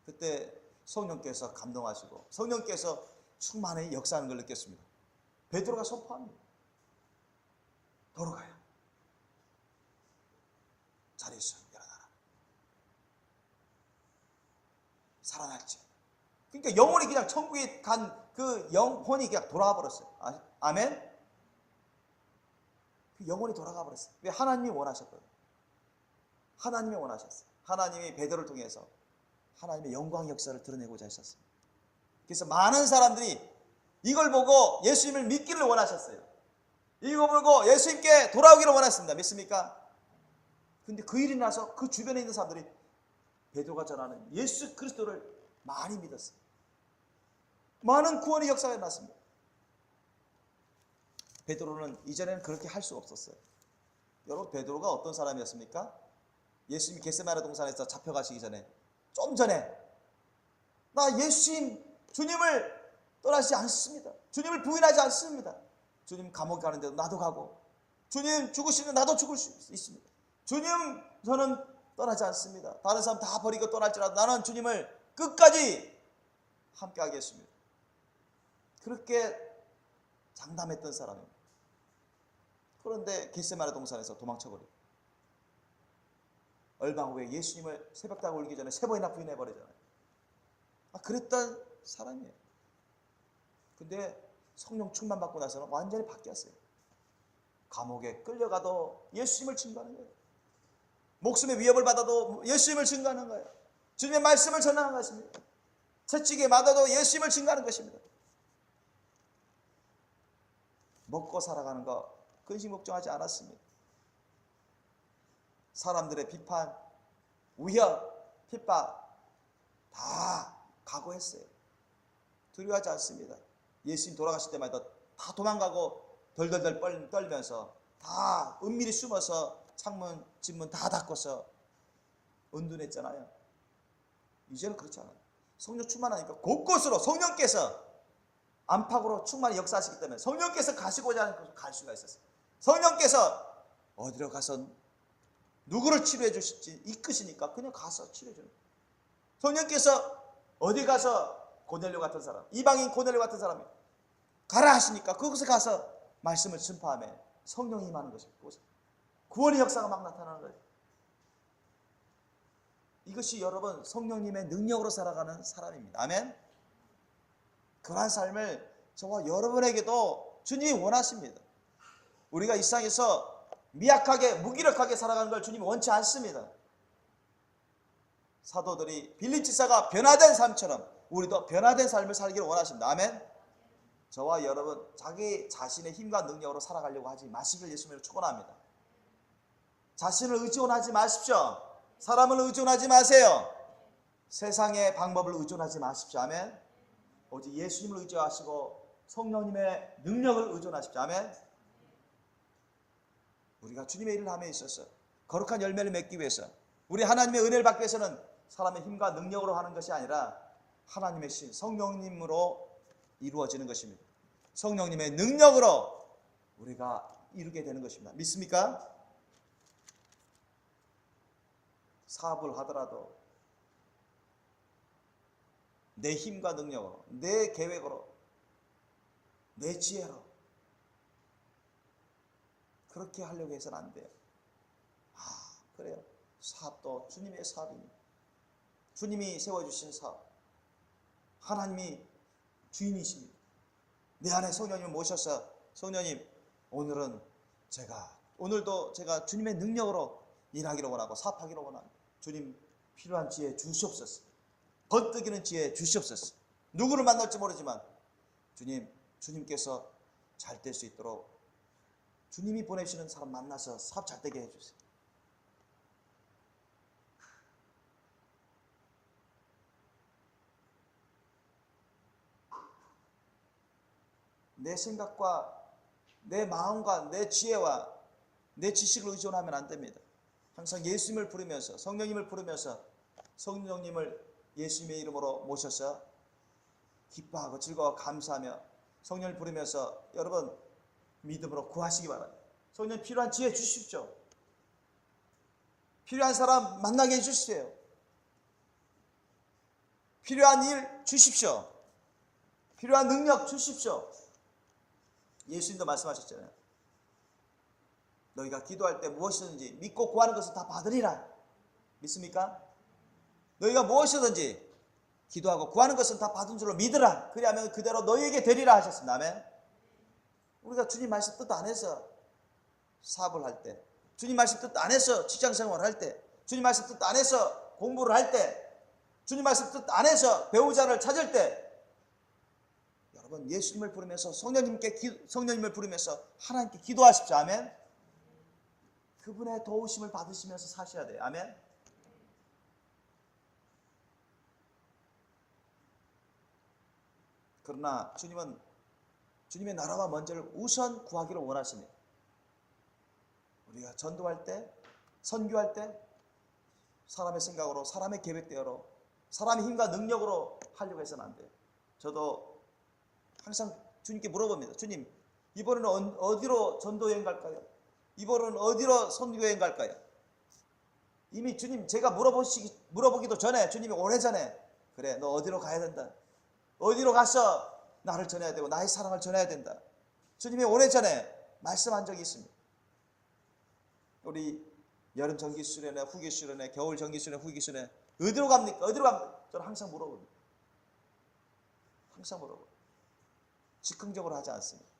그때 성령께서 감동하시고 성령께서 충만히 역사하는 걸 느꼈습니다. 베드로가 선포합니다. 돌아가요. 자리에서 일어나라. 살아날지. 그러니까 영혼이 그냥 천국에 간 그 영혼이 그냥 돌아가 버렸어요. 아멘? 그 영혼이 돌아가 버렸어요. 왜? 하나님이 원하셨거든요. 하나님이 원하셨어요. 하나님이 베드로를 통해서 하나님의 영광 역사를 드러내고자 하셨습니다. 그래서 많은 사람들이 이걸 보고 예수님을 믿기를 원하셨어요. 이거 보고 예수님께 돌아오기를 원했습니다. 믿습니까? 근데 그 일이 나서 그 주변에 있는 사람들이 베드로가 전하는 예수 그리스도를 많이 믿었어요. 많은 구원의 역사가 났습니다. 베드로는 이전에는 그렇게 할 수 없었어요. 여러분, 베드로가 어떤 사람이었습니까? 예수님이 겟세마네 동산에서 잡혀가시기 전에, 좀 전에, 나 예수님, 주님을 떠나지 않습니다. 주님을 부인하지 않습니다. 주님 감옥에 가는데도 나도 가고, 주님 죽으시는데 나도 죽을 수 있습니다. 주님, 저는 떠나지 않습니다. 다른 사람 다 버리고 떠날지라도 나는 주님을 끝까지 함께 하겠습니다. 그렇게 장담했던 사람입니다. 그런데 겟세마네 동산에서 도망쳐버리고 얼마 후에 예수님을 새벽다고 울기 전에 3번이나 부인해버리잖아요. 그랬던 사람이에요. 근데 성령 충만 받고 나서는 완전히 바뀌었어요. 감옥에 끌려가도 예수님을 증거하는 거예요. 목숨의 위협을 받아도 예수님을 증거하는 거예요. 주님의 말씀을 전하는 것입니다. 채찍에 맞아도 예수님을 증거하는 것입니다. 먹고 살아가는 거 근심 걱정하지 않았습니다. 사람들의 비판, 위협, 핍박 다 각오했어요. 두려워하지 않습니다. 예수님 돌아가실 때마다 다 도망가고 덜덜덜 떨면서 다 은밀히 숨어서 창문, 집문 다 닫고서 은둔했잖아요. 이제는 그렇지 않아요. 성령 충만하니까 곳곳으로 성령께서 안팎으로 충만히 역사하시기 때문에 성령께서 가시고자 하는 곳을 갈 수가 있었어요. 성령께서 어디로 가서 누구를 치료해 주실지 이끄시니까 그냥 가서 치료해 주는 거예요. 성령께서 어디 가서 고넬료 같은 사람, 이방인 고넬료 같은 사람이 가라 하시니까 그곳에 가서 말씀을 전파하며 성령이 임하는 것입니다. 구원의 역사가 막 나타나는 거예요. 이것이 여러분 성령님의 능력으로 살아가는 사람입니다. 아멘. 그러한 삶을 저와 여러분에게도 주님이 원하십니다. 우리가 이 세상에서 미약하게 무기력하게 살아가는 걸 주님이 원치 않습니다. 사도들이 빌립 지사가 변화된 삶처럼 우리도 변화된 삶을 살기를 원하십니다. 아멘. 저와 여러분 자기 자신의 힘과 능력으로 살아가려고 하지 마시길 예수님으로 축원합니다. 자신을 의존하지 마십시오. 사람을 의존하지 마세요. 세상의 방법을 의존하지 마십시오. 아멘. 오직 예수님을 의존하시고 성령님의 능력을 의존하십시오. 아멘. 우리가 주님의 일을 함에 있어서 거룩한 열매를 맺기 위해서 우리 하나님의 은혜를 받기 위해서는 사람의 힘과 능력으로 하는 것이 아니라 하나님의 신 성령님으로 이루어지는 것입니다. 성령님의 능력으로 우리가 이루게 되는 것입니다. 믿습니까? 사업을 하더라도 내 힘과 능력으로, 내 계획으로, 내 지혜로 그렇게 하려고 해서는 안 돼요. 그래요. 사업도 주님의 사업입니다. 주님이 세워주신 사업. 하나님이 주인이십니다. 내 안에 성령님을 모셔서 성령님 오늘도 제가 주님의 능력으로 일하기를 원하고 사업하기를 원합니다. 주님 필요한 지혜 주시옵소서. 번뜩이는 지혜 주시옵소서. 누구를 만날지 모르지만 주님께서 잘 될 수 있도록 주님이 보내시는 사람 만나서 사업 잘 되게 해주세요. 내 생각과 내 마음과 내 지혜와 내 지식을 의존하면 안 됩니다. 항상 예수님을 부르면서 성령님을 부르면서 성령님을 예수님의 이름으로 모셔서 기뻐하고 즐거워 감사하며 성령을 부르면서 여러분 믿음으로 구하시기 바랍니다. 성령 필요한 지혜 주십시오. 필요한 사람 만나게 해주세요. 필요한 일 주십시오. 필요한 능력 주십시오. 예수님도 말씀하셨잖아요. 너희가 기도할 때 무엇이든지 믿고 구하는 것을 다 받으리라. 믿습니까? 너희가 무엇이든지 기도하고 구하는 것은 다 받은 줄로 믿으라. 그리하면 그대로 너희에게 되리라 하셨습니다. 아멘. 우리가 주님 말씀 뜻 안에서 사업을 할 때, 주님 말씀 뜻 안에서 직장생활을 할 때, 주님 말씀 뜻 안에서 공부를 할 때, 주님 말씀 뜻 안에서 배우자를 찾을 때, 여러분 예수님을 부르면서 성령님을 부르면서 하나님께 기도하십시오. 아멘. 그분의 도우심을 받으시면서 사셔야 돼요. 아멘. 그러나 주님은 주님의 나라와 먼저를 우선 구하기를 원하십니다. 우리가 전도할 때, 선교할 때 사람의 생각으로, 사람의 계획대로, 사람의 힘과 능력으로 하려고 해서는 안 돼요. 저도 항상 주님께 물어봅니다. 주님, 이번에는 어디로 전도여행 갈까요? 이번에는 어디로 선교여행 갈까요? 이미 주님 제가 물어보기도 전에 주님이 오래전에 그래 너 어디로 가야 된다. 어디로 가서 나를 전해야 되고 나의 사랑을 전해야 된다. 주님이 오래전에 말씀한 적이 있습니다. 우리 여름 정기수련회, 후기수련회, 겨울 정기수련회, 후기수련회 어디로 갑니까? 어디로 갑니까? 저는 항상 물어봅니다. 항상 물어봅니다. 즉흥적으로 하지 않습니다.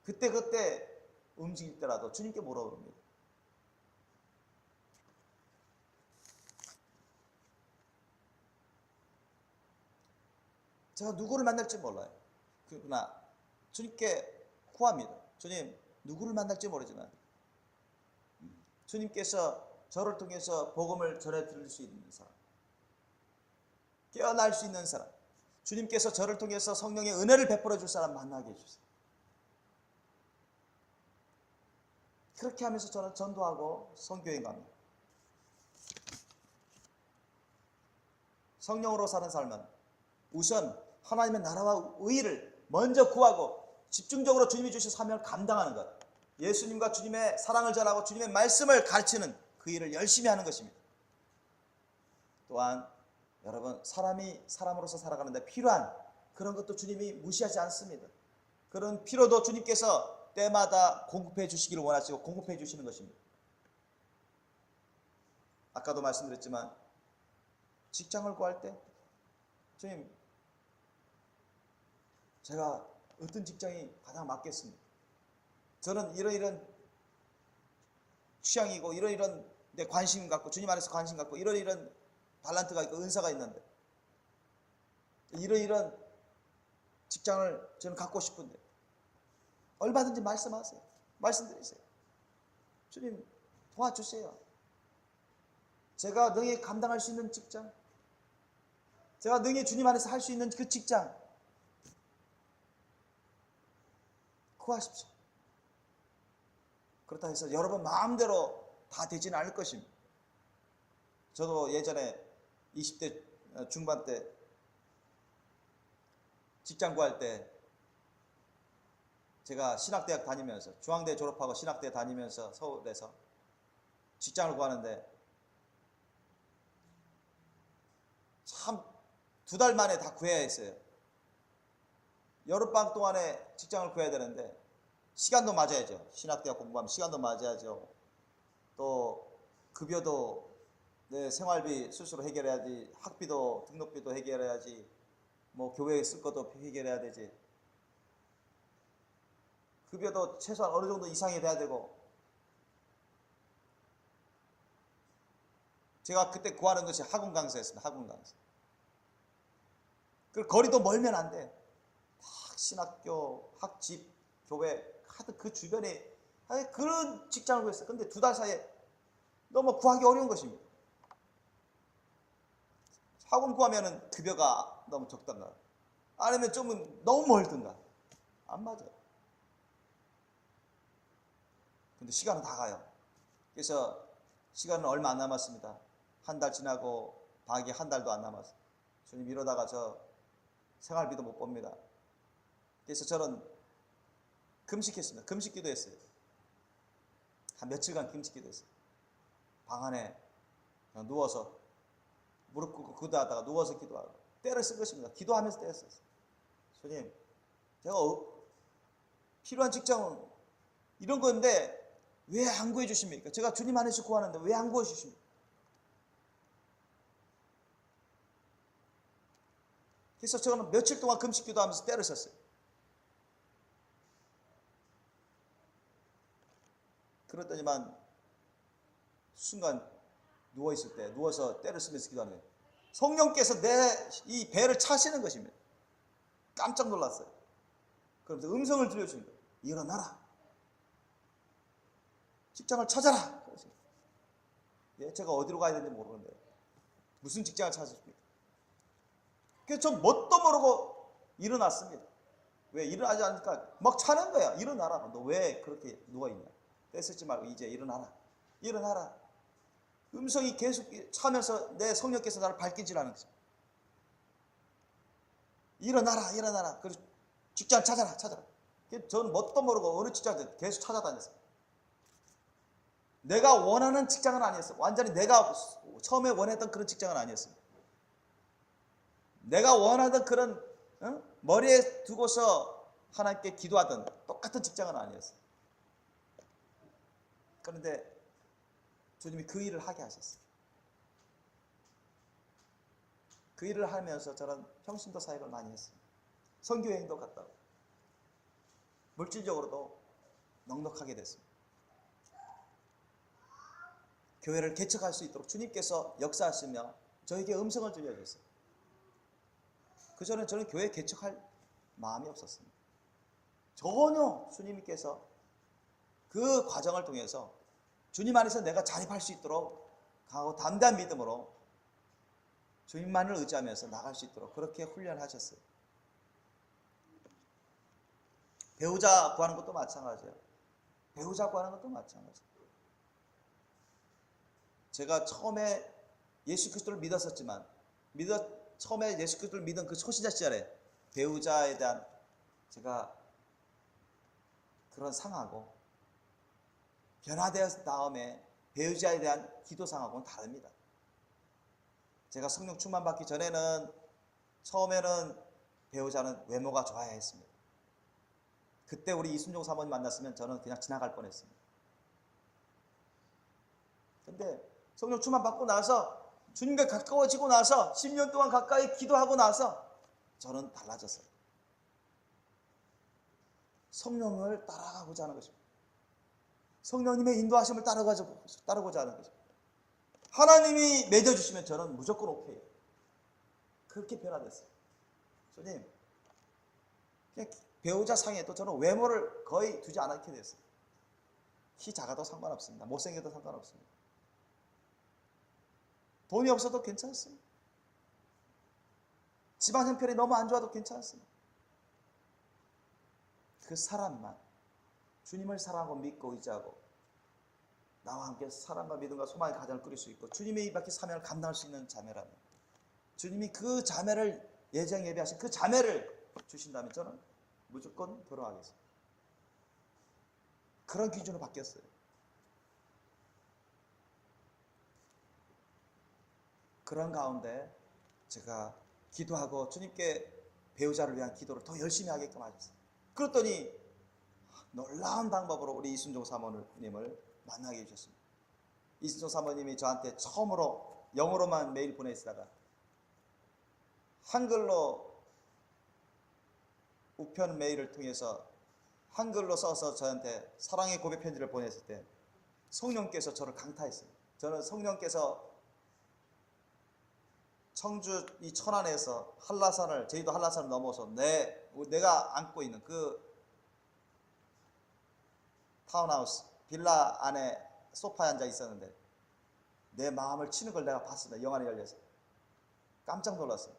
그때 움직일 때라도 주님께 물어봅니다. 제가 누구를 만날지 몰라요. 그러나 주님께 구합니다. 주님, 누구를 만날지 모르지만 주님께서 저를 통해서 복음을 전해 드릴 수 있는 사람, 깨어날 수 있는 사람, 주님께서 저를 통해서 성령의 은혜를 베풀어 줄 사람 만나게 해주세요. 그렇게 하면서 저는 전도하고 선교행 갑니다. 성령으로 사는 삶은 우선 하나님의 나라와 의의를 먼저 구하고 집중적으로 주님이 주신 사명을 감당하는 것, 예수님과 주님의 사랑을 전하고 주님의 말씀을 가르치는 그 일을 열심히 하는 것입니다. 또한 여러분, 사람이 사람으로서 살아가는데 필요한 그런 것도 주님이 무시하지 않습니다. 그런 필요도 주님께서 때마다 공급해 주시기를 원하시고 공급해 주시는 것입니다. 아까도 말씀드렸지만 직장을 구할 때 주님, 제가 어떤 직장이 가장 맞겠습니까? 저는 이런 취향이고 이런 데 관심 갖고 주님 안에서 관심 갖고 이런 달란트가 있고 은사가 있는데 이런 직장을 저는 갖고 싶은데 얼마든지 말씀하세요. 말씀드리세요. 주님 도와주세요. 제가 능히 감당할 수 있는 직장, 제가 능히 주님 안에서 할 수 있는 그 직장 구하십시오. 그렇다 해서 여러분 마음대로 다 되지는 않을 것입니다. 저도 예전에 20대 중반 때 직장 구할 때 제가 신학대학 다니면서 중앙대 졸업하고 신학대 다니면서 서울에서 직장을 구하는데 참 2달 만에 다 구해야 했어요. 여름방학 동안에 직장을 구해야 되는데 시간도 맞아야죠. 신학대학 공부하면 시간도 맞아야죠. 또 급여도 내 생활비 스스로 해결해야지, 학비도 등록비도 해결해야지, 뭐 교회에 쓸 것도 해결해야 되지, 급여도 최소한 어느 정도 이상이 돼야 되고. 제가 그때 구하는 것이 학원 강사였습니다. 학원 강사. 그 거리도 멀면 안 돼. 신학교, 학집, 교회, 하여튼 그 주변에 그런 직장을 구했어요. 근데 2달 사이에 너무 구하기 어려운 것입니다. 학원 구하면은 급여가 너무 적던가, 아니면 좀 너무 멀든가, 안 맞아요. 근데 시간은 다 가요. 그래서 시간은 얼마 안 남았습니다. 1달 지나고 방학이 1달도 안 남았어요. 주님, 이러다가 저 생활비도 못 봅니다. 그래서 저는 금식했습니다. 금식 기도했어요. 한 며칠간 김치 기도했어요. 방 안에 그냥 누워서 무릎 꿇고 기도하다가 누워서 기도하고 때를 쓴 것입니다. 기도하면서 때를 썼어요. 주님, 제가 필요한 직장은 이런 건데 왜 안 구해 주십니까? 제가 주님 안에서 구하는데 왜 안 구해 주십니까? 그래서 저는 며칠 동안 금식 기도하면서 때를 썼어요. 그랬더니만 순간 누워있을 때 누워서 때를 쓰면서 기도하는 거예요. 성령께서 내 이 배를 차시는 것입니다. 깜짝 놀랐어요. 그러면서 음성을 들려주는 거예요. 일어나라. 직장을 찾아라. 예, 제가 어디로 가야 되는지 모르는데 무슨 직장을 찾으십니까? 그래서 전 뭣도 모르고 일어났습니다. 왜 일어나지 않으니까 막 차는 거야. 일어나라. 너 왜 그렇게 누워있냐. 떼쓰지 말고 이제 일어나라. 일어나라. 음성이 계속 차면서 내 성령께서 나를 밝히지라는 거죠. 일어나라. 일어나라. 그리고 직장 찾아라. 찾아라. 저는 뭣도 모르고 어느 직장을 계속 찾아다녔어요. 내가 원하는 직장은 아니었어요. 완전히 내가 처음에 원했던 그런 직장은 아니었어요. 내가 원하던 그런 머리에 두고서 하나님께 기도하던 똑같은 직장은 아니었어요. 그런데 주님이 그 일을 하게 하셨어요. 그 일을 하면서 저는 평신도 사역을 많이 했습니다. 선교여행도 갔다 오고 물질적으로도 넉넉하게 됐습니다. 교회를 개척할 수 있도록 주님께서 역사하시며 저에게 음성을 들려주셨어요. 그전에 저는 교회 개척할 마음이 없었습니다. 전혀 주님께서 그 과정을 통해서 주님 안에서 내가 자립할 수 있도록 강하고 담대한 믿음으로 주님만을 의지하면서 나갈 수 있도록 그렇게 훈련하셨어요. 배우자 구하는 것도 마찬가지예요. 배우자 구하는 것도 마찬가지예요. 제가 처음에 예수 그리스도를 믿었었지만 처음에 예수 그리스도를 믿은 그 초신자 시절에 배우자에 대한 제가 그런 상하고 변화되었을 다음에 배우자에 대한 기도 상하고는 다릅니다. 제가 성령 충만 받기 전에는 처음에는 배우자는 외모가 좋아야 했습니다. 그때 우리 이순종 사모님 만났으면 저는 그냥 지나갈 뻔했습니다. 근데 성령 충만 받고 나서 주님과 가까워지고 나서 10년 동안 가까이 기도하고 나서 저는 달라졌어요. 성령을 따라가고자 하는 것입니다. 성령님의 인도하심을 따르고자 하는 것입니다. 하나님이 맺어주시면 저는 무조건 오케이. 그렇게 변화됐어요. 주님, 그냥 배우자 상에도 저는 외모를 거의 두지 않게 됐어요. 키 작아도 상관없습니다. 못생겨도 상관없습니다. 돈이 없어도 괜찮습니다. 집안 형편이 너무 안 좋아도 괜찮습니다. 그 사람만 주님을 사랑하고 믿고 의지하고 나와 함께 사랑과 믿음과 소망의 가정을 꾸릴 수 있고 주님의 이 밖에 사명을 감당할 수 있는 자매라면 주님이 그 자매를 예비하신 그 자매를 주신다면 저는 무조건 결혼하겠습니다. 그런 기준으로 바뀌었어요. 그런 가운데 제가 기도하고 주님께 배우자를 위한 기도를 더 열심히 하게끔 하셨어요. 그랬더니 놀라운 방법으로 우리 이순종 사모님을 만나게 해주셨습니다. 이순종 사모님이 저한테 처음으로 영어로만 메일 보내시다가 한글로 우편 메일을 통해서 한글로 써서 저한테 사랑의 고백 편지를 보냈을 때 성령께서 저를 강타했어요. 저는 성령께서 청주 이 천안에서 한라산을 제주도 한라산을 넘어서 내가 안고 있는 그 타운하우스 빌라 안에 소파에 앉아 있었는데 내 마음을 치는 걸 내가 봤습니다. 영안이 열려서 깜짝 놀랐어요.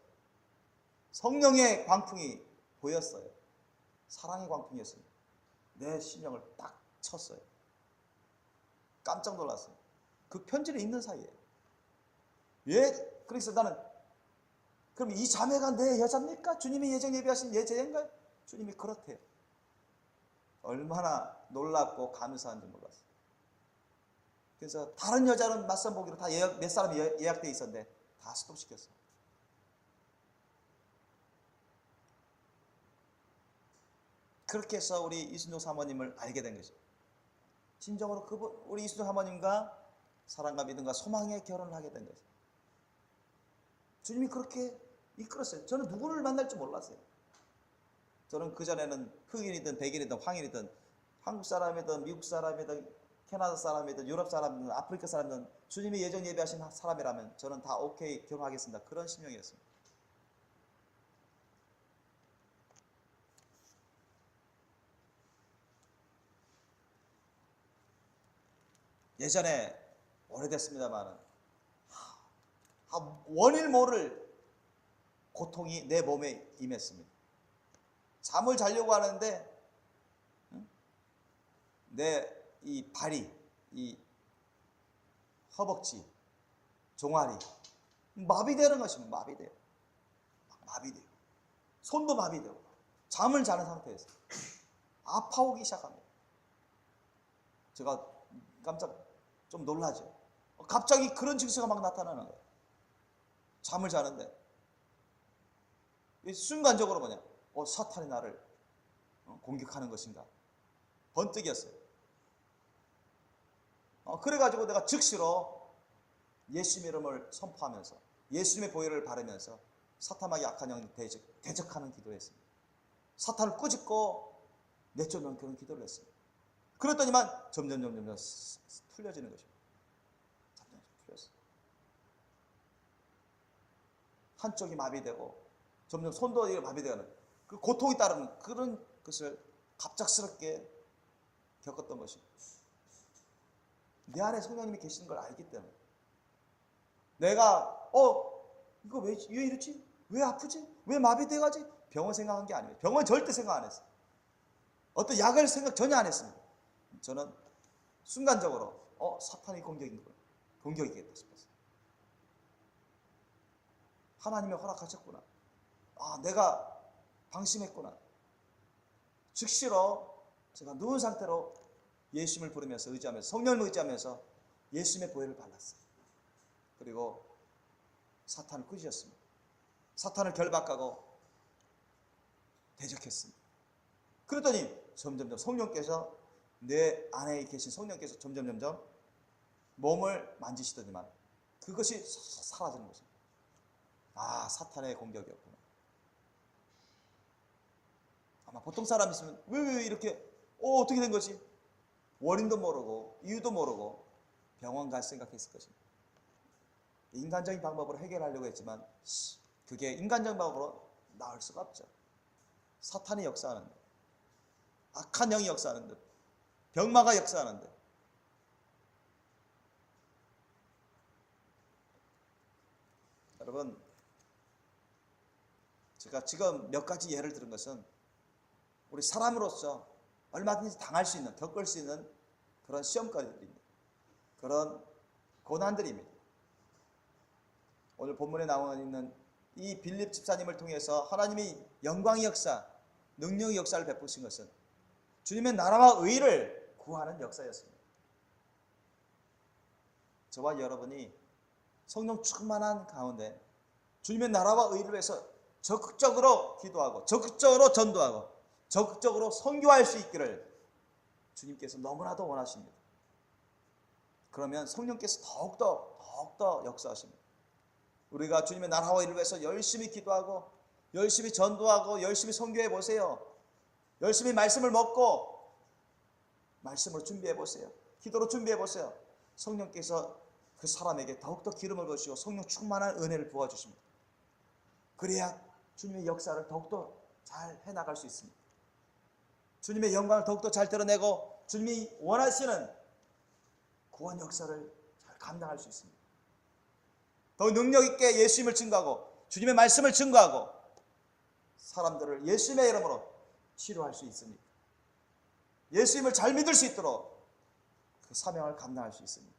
성령의 광풍이 보였어요. 사랑의 광풍이었습니다. 내 심령을 딱 쳤어요. 깜짝 놀랐어요. 그 편지를 읽는 사이에 그래서 나는 그럼 이 자매가 내 여자입니까? 주님이 예정 예비하신 여자인가요? 주님이 그렇대요. 얼마나 놀랍고 감사한지 몰랐어요. 그래서 다른 여자는 맞선 보기로 다 몇 사람이 예약돼 있었는데 다 스톱시켰어. 그렇게 해서 우리 이순종 사모님을 알게 된 거죠. 진정으로 우리 이순종 사모님과 사랑과 믿음과 소망의 결혼을 하게 된 거죠. 주님이 그렇게 이끌었어요. 저는 누구를 만날 줄 몰랐어요. 저는 그전에는 흑인이든 백인이든 황인이든 한국 사람이든 미국 사람이든 캐나다 사람이든 유럽 사람이든 아프리카 사람이든 주님이 예정 예배하신 사람이라면 저는 다 오케이 결혼하겠습니다. 그런 심령이었습니다. 예전에 오래됐습니다만 원일 모를 고통이 내 몸에 임했습니다. 잠을 자려고 하는데 내 이 발이, 이 허벅지, 종아리 마비되는 것입니다. 마비돼요. 마비돼요. 손도 마비되고 잠을 자는 상태에서 아파오기 시작합니다. 제가 깜짝 좀 놀라죠. 갑자기 그런 증세가 막 나타나는 거예요. 잠을 자는데 순간적으로 뭐냐? 사탄이 나를 공격하는 것인가? 번뜩이었어요. 그래가지고 내가 즉시로 예수님 이름을 선포하면서 예수님의 보혈을 바르면서 사탄에게 악한 영을 대적하는 기도를 했습니다. 사탄을 꾸짖고 내쫓는 그런 기도를 했습니다. 그랬더니만 점점 풀려지는 것입니다. 점점 풀렸어요. 한쪽이 마비되고 점점 손도 마비되는 그 고통이 따르는 그런 것을 갑작스럽게 겪었던 것입니다. 내 안에 성령님이 계시는 걸 알기 때문에 내가 이거 왜 이렇지? 왜 아프지? 왜 마비돼가지? 병원 생각한 게 아니에요. 병원 절대 생각 안 했어요. 어떤 약을 생각 전혀 안 했습니다. 저는 순간적으로 사탄의 공격이겠다 싶었어요. 하나님이 허락하셨구나. 내가 방심했구나. 즉시로 제가 누운 상태로 예수님을 부르면서 의지하면서 성령을 의지하면서 예수님의 보혈을 발랐어요. 그리고 사탄을 꾸짖었습니다. 사탄을 결박하고 대적했습니다. 그랬더니 점점 성령께서 내 안에 계신 성령께서 점점 몸을 만지시더니만 그것이 사라지는 것입니다. 사탄의 공격이었구나. 아마 보통 사람 있으면 왜 이렇게 어떻게 된 거지? 원인도 모르고 이유도 모르고 병원 갈 생각했을 것입니다. 인간적인 방법으로 해결하려고 했지만 그게 인간적인 방법으로 나을 수가 없죠. 사탄이 역사하는데, 악한 영이 역사하는데, 병마가 역사하는데, 여러분, 제가 지금 몇 가지 예를 들은 것은 우리 사람으로서 얼마든지 당할 수 있는, 겪을 수 있는 그런 시험거리들입니다. 그런 고난들입니다. 오늘 본문에 나와 있는 이 빌립 집사님을 통해서 하나님이 영광의 역사, 능력의 역사를 베푸신 것은 주님의 나라와 의를 구하는 역사였습니다. 저와 여러분이 성령 충만한 가운데 주님의 나라와 의를 위해서 적극적으로 기도하고 적극적으로 전도하고 적극적으로 선교할 수 있기를 주님께서 너무나도 원하십니다. 그러면 성령께서 더욱더 역사하십니다. 우리가 주님의 나라와 의를 위해서 열심히 기도하고 열심히 전도하고 열심히 선교해 보세요. 열심히 말씀을 먹고 말씀으로 준비해 보세요. 기도로 준비해 보세요. 성령께서 그 사람에게 더욱더 기름을 부으시고 성령 충만한 은혜를 부어주십니다. 그래야 주님의 역사를 더욱더 잘 해나갈 수 있습니다. 주님의 영광을 더욱더 잘 드러내고 주님이 원하시는 구원 역사를 잘 감당할 수 있습니다. 더 능력 있게 예수님을 증거하고 주님의 말씀을 증거하고 사람들을 예수님의 이름으로 치료할 수 있습니다. 예수님을 잘 믿을 수 있도록 그 사명을 감당할 수 있습니다.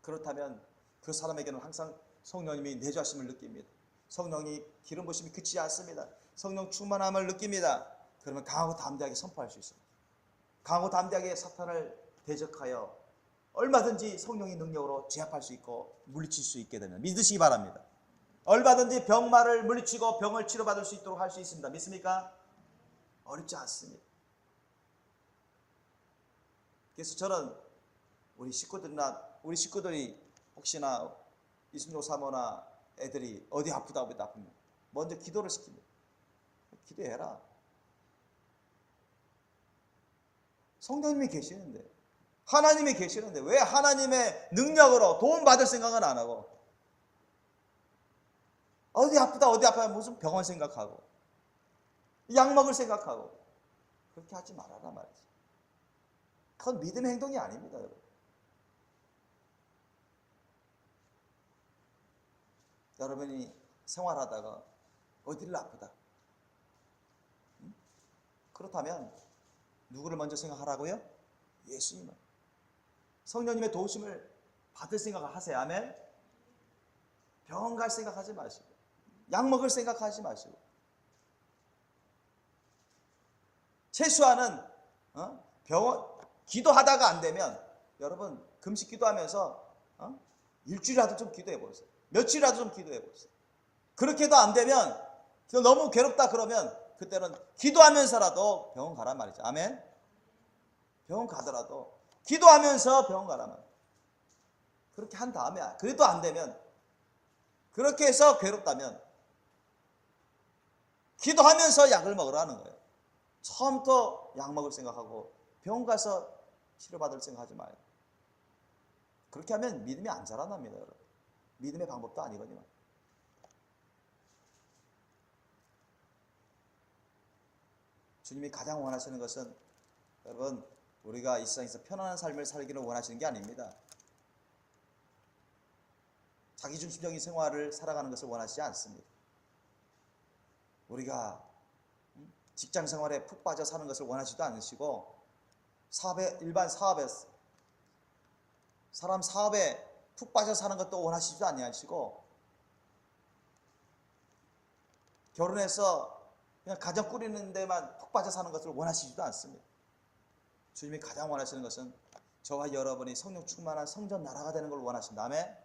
그렇다면 그 사람에게는 항상 성령님이 내주하심을 느낍니다. 성령이 기름 부심이 그치지 않습니다. 성령 충만함을 느낍니다. 그러면 강하고 담대하게 선포할 수 있습니다. 강호 담대하게 사탄을 대적하여 얼마든지 성령의 능력으로 제압할 수 있고 물리칠 수 있게 되면 믿으시기 바랍니다. 얼마든지 병마를 물리치고 병을 치료받을 수 있도록 할 수 있습니다. 믿습니까? 어렵지 않습니다. 그래서 저는 우리 식구들이 혹시나 이순조 사모나 애들이 어디 아프다고 아프면 먼저 기도를 시킵니다. 기도해라. 성령님이 계시는데, 하나님이 계시는데 왜 하나님의 능력으로 도움받을 생각은 안 하고 어디 아프다 무슨 병원 생각하고 약 먹을 생각하고 그렇게 하지 말아라 말이지. 그건 믿음의 행동이 아닙니다, 여러분. 여러분이 생활하다가 어디를 아프다. 그렇다면 누구를 먼저 생각하라고요? 예수님을. 성령님의 도우심을 받을 생각을 하세요. 아멘. 병원 갈 생각하지 마시고 약 먹을 생각하지 마시고 최소한은 병원 기도하다가 안 되면 여러분 금식 기도하면서 일주일이라도 좀 기도해 보세요. 며칠이라도 좀 기도해 보세요. 그렇게도 안 되면 너무 괴롭다 그러면 그때는 기도하면서라도 병원 가란 말이죠. 아멘. 병원 가더라도 기도하면서 병원 가란 말이에요. 그렇게 한 다음에 그래도 안 되면 그렇게 해서 괴롭다면 기도하면서 약을 먹으라는 거예요. 처음부터 약 먹을 생각하고 병원 가서 치료받을 생각하지 마요. 그렇게 하면 믿음이 안 자라납니다, 여러분. 믿음의 방법도 아니거든요. 주님이 가장 원하시는 것은 여러분 우리가 이 세상에서 편안한 삶을 살기를 원하시는 게 아닙니다. 자기중심적인 생활을 살아가는 것을 원하시지 않습니다. 우리가 직장 생활에 푹 빠져 사는 것을 원하시지도 않으시고 일반 사업에 푹 빠져 사는 것도 원하시지도 아니하시고 결혼해서 그냥 가정 꾸리는 데만 푹 빠져 사는 것을 원하시지도 않습니다. 주님이 가장 원하시는 것은 저와 여러분이 성령 충만한 성전 나라가 되는 걸 원하신다. 아멘.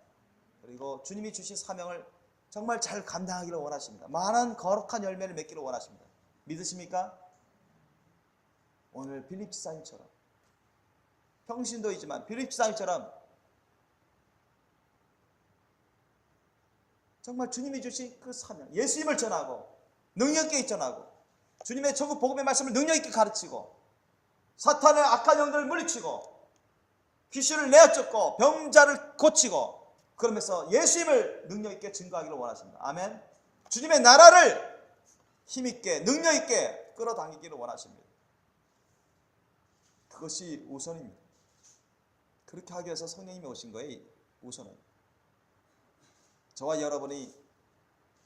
그리고 주님이 주신 사명을 정말 잘 감당하기를 원하십니다. 많은 거룩한 열매를 맺기를 원하십니다. 믿으십니까? 오늘 빌립 지사님처럼 평신도이지만 빌립 지사님처럼 정말 주님이 주신 그 사명, 예수님을 전하고 능력 있게 전하고 주님의 천국 복음의 말씀을 능력 있게 가르치고 사탄을 악한 영들을 물리치고 귀신을 내어쫓고 병자를 고치고 그러면서 예수님을 능력 있게 증거하기를 원하십니다. 아멘. 주님의 나라를 힘있게 능력 있게 끌어당기기를 원하십니다. 그것이 우선입니다. 그렇게 하기 위해서 성령님이 오신 거예요. 우선은 저와 여러분이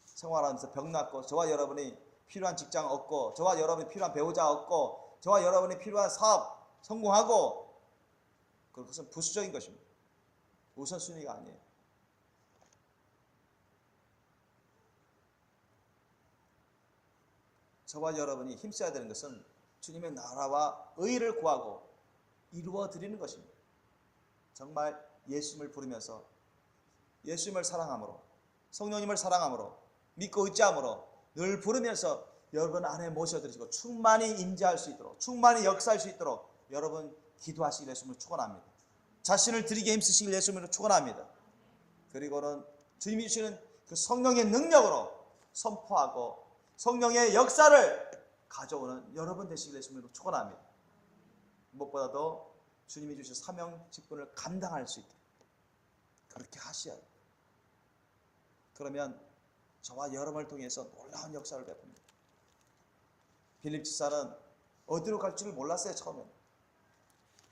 생활하면서 병 낫고 저와 여러분이 필요한 직장 얻고 저와 여러분이 필요한 배우자 얻고 저와 여러분이 필요한 사업 성공하고 그것은 부수적인 것입니다. 우선순위가 아니에요. 저와 여러분이 힘써야 되는 것은 주님의 나라와 의를 구하고 이루어 드리는 것입니다. 정말 예수님을 부르면서 예수님을 사랑함으로 성령님을 사랑함으로 믿고 의지함으로 늘 부르면서 여러분 안에 모셔드리시고 충만히 임재할 수 있도록 충만히 역사할 수 있도록 여러분 기도하시길 예수님을 축원합니다. 자신을 드리게 힘쓰시길 예수님으로 축원합니다. 그리고는 주님이 주시는 그 성령의 능력으로 선포하고 성령의 역사를 가져오는 여러분 되시길 예수님으로 축원합니다. 무엇보다도 주님이 주신 사명 직분을 감당할 수 있도록 그렇게 하셔야 돼요. 그러면 저와 여러분을 통해서 놀라운 역사를 베풉니다. 빌립 지사는 어디로 갈 줄을 몰랐어요. 처음에.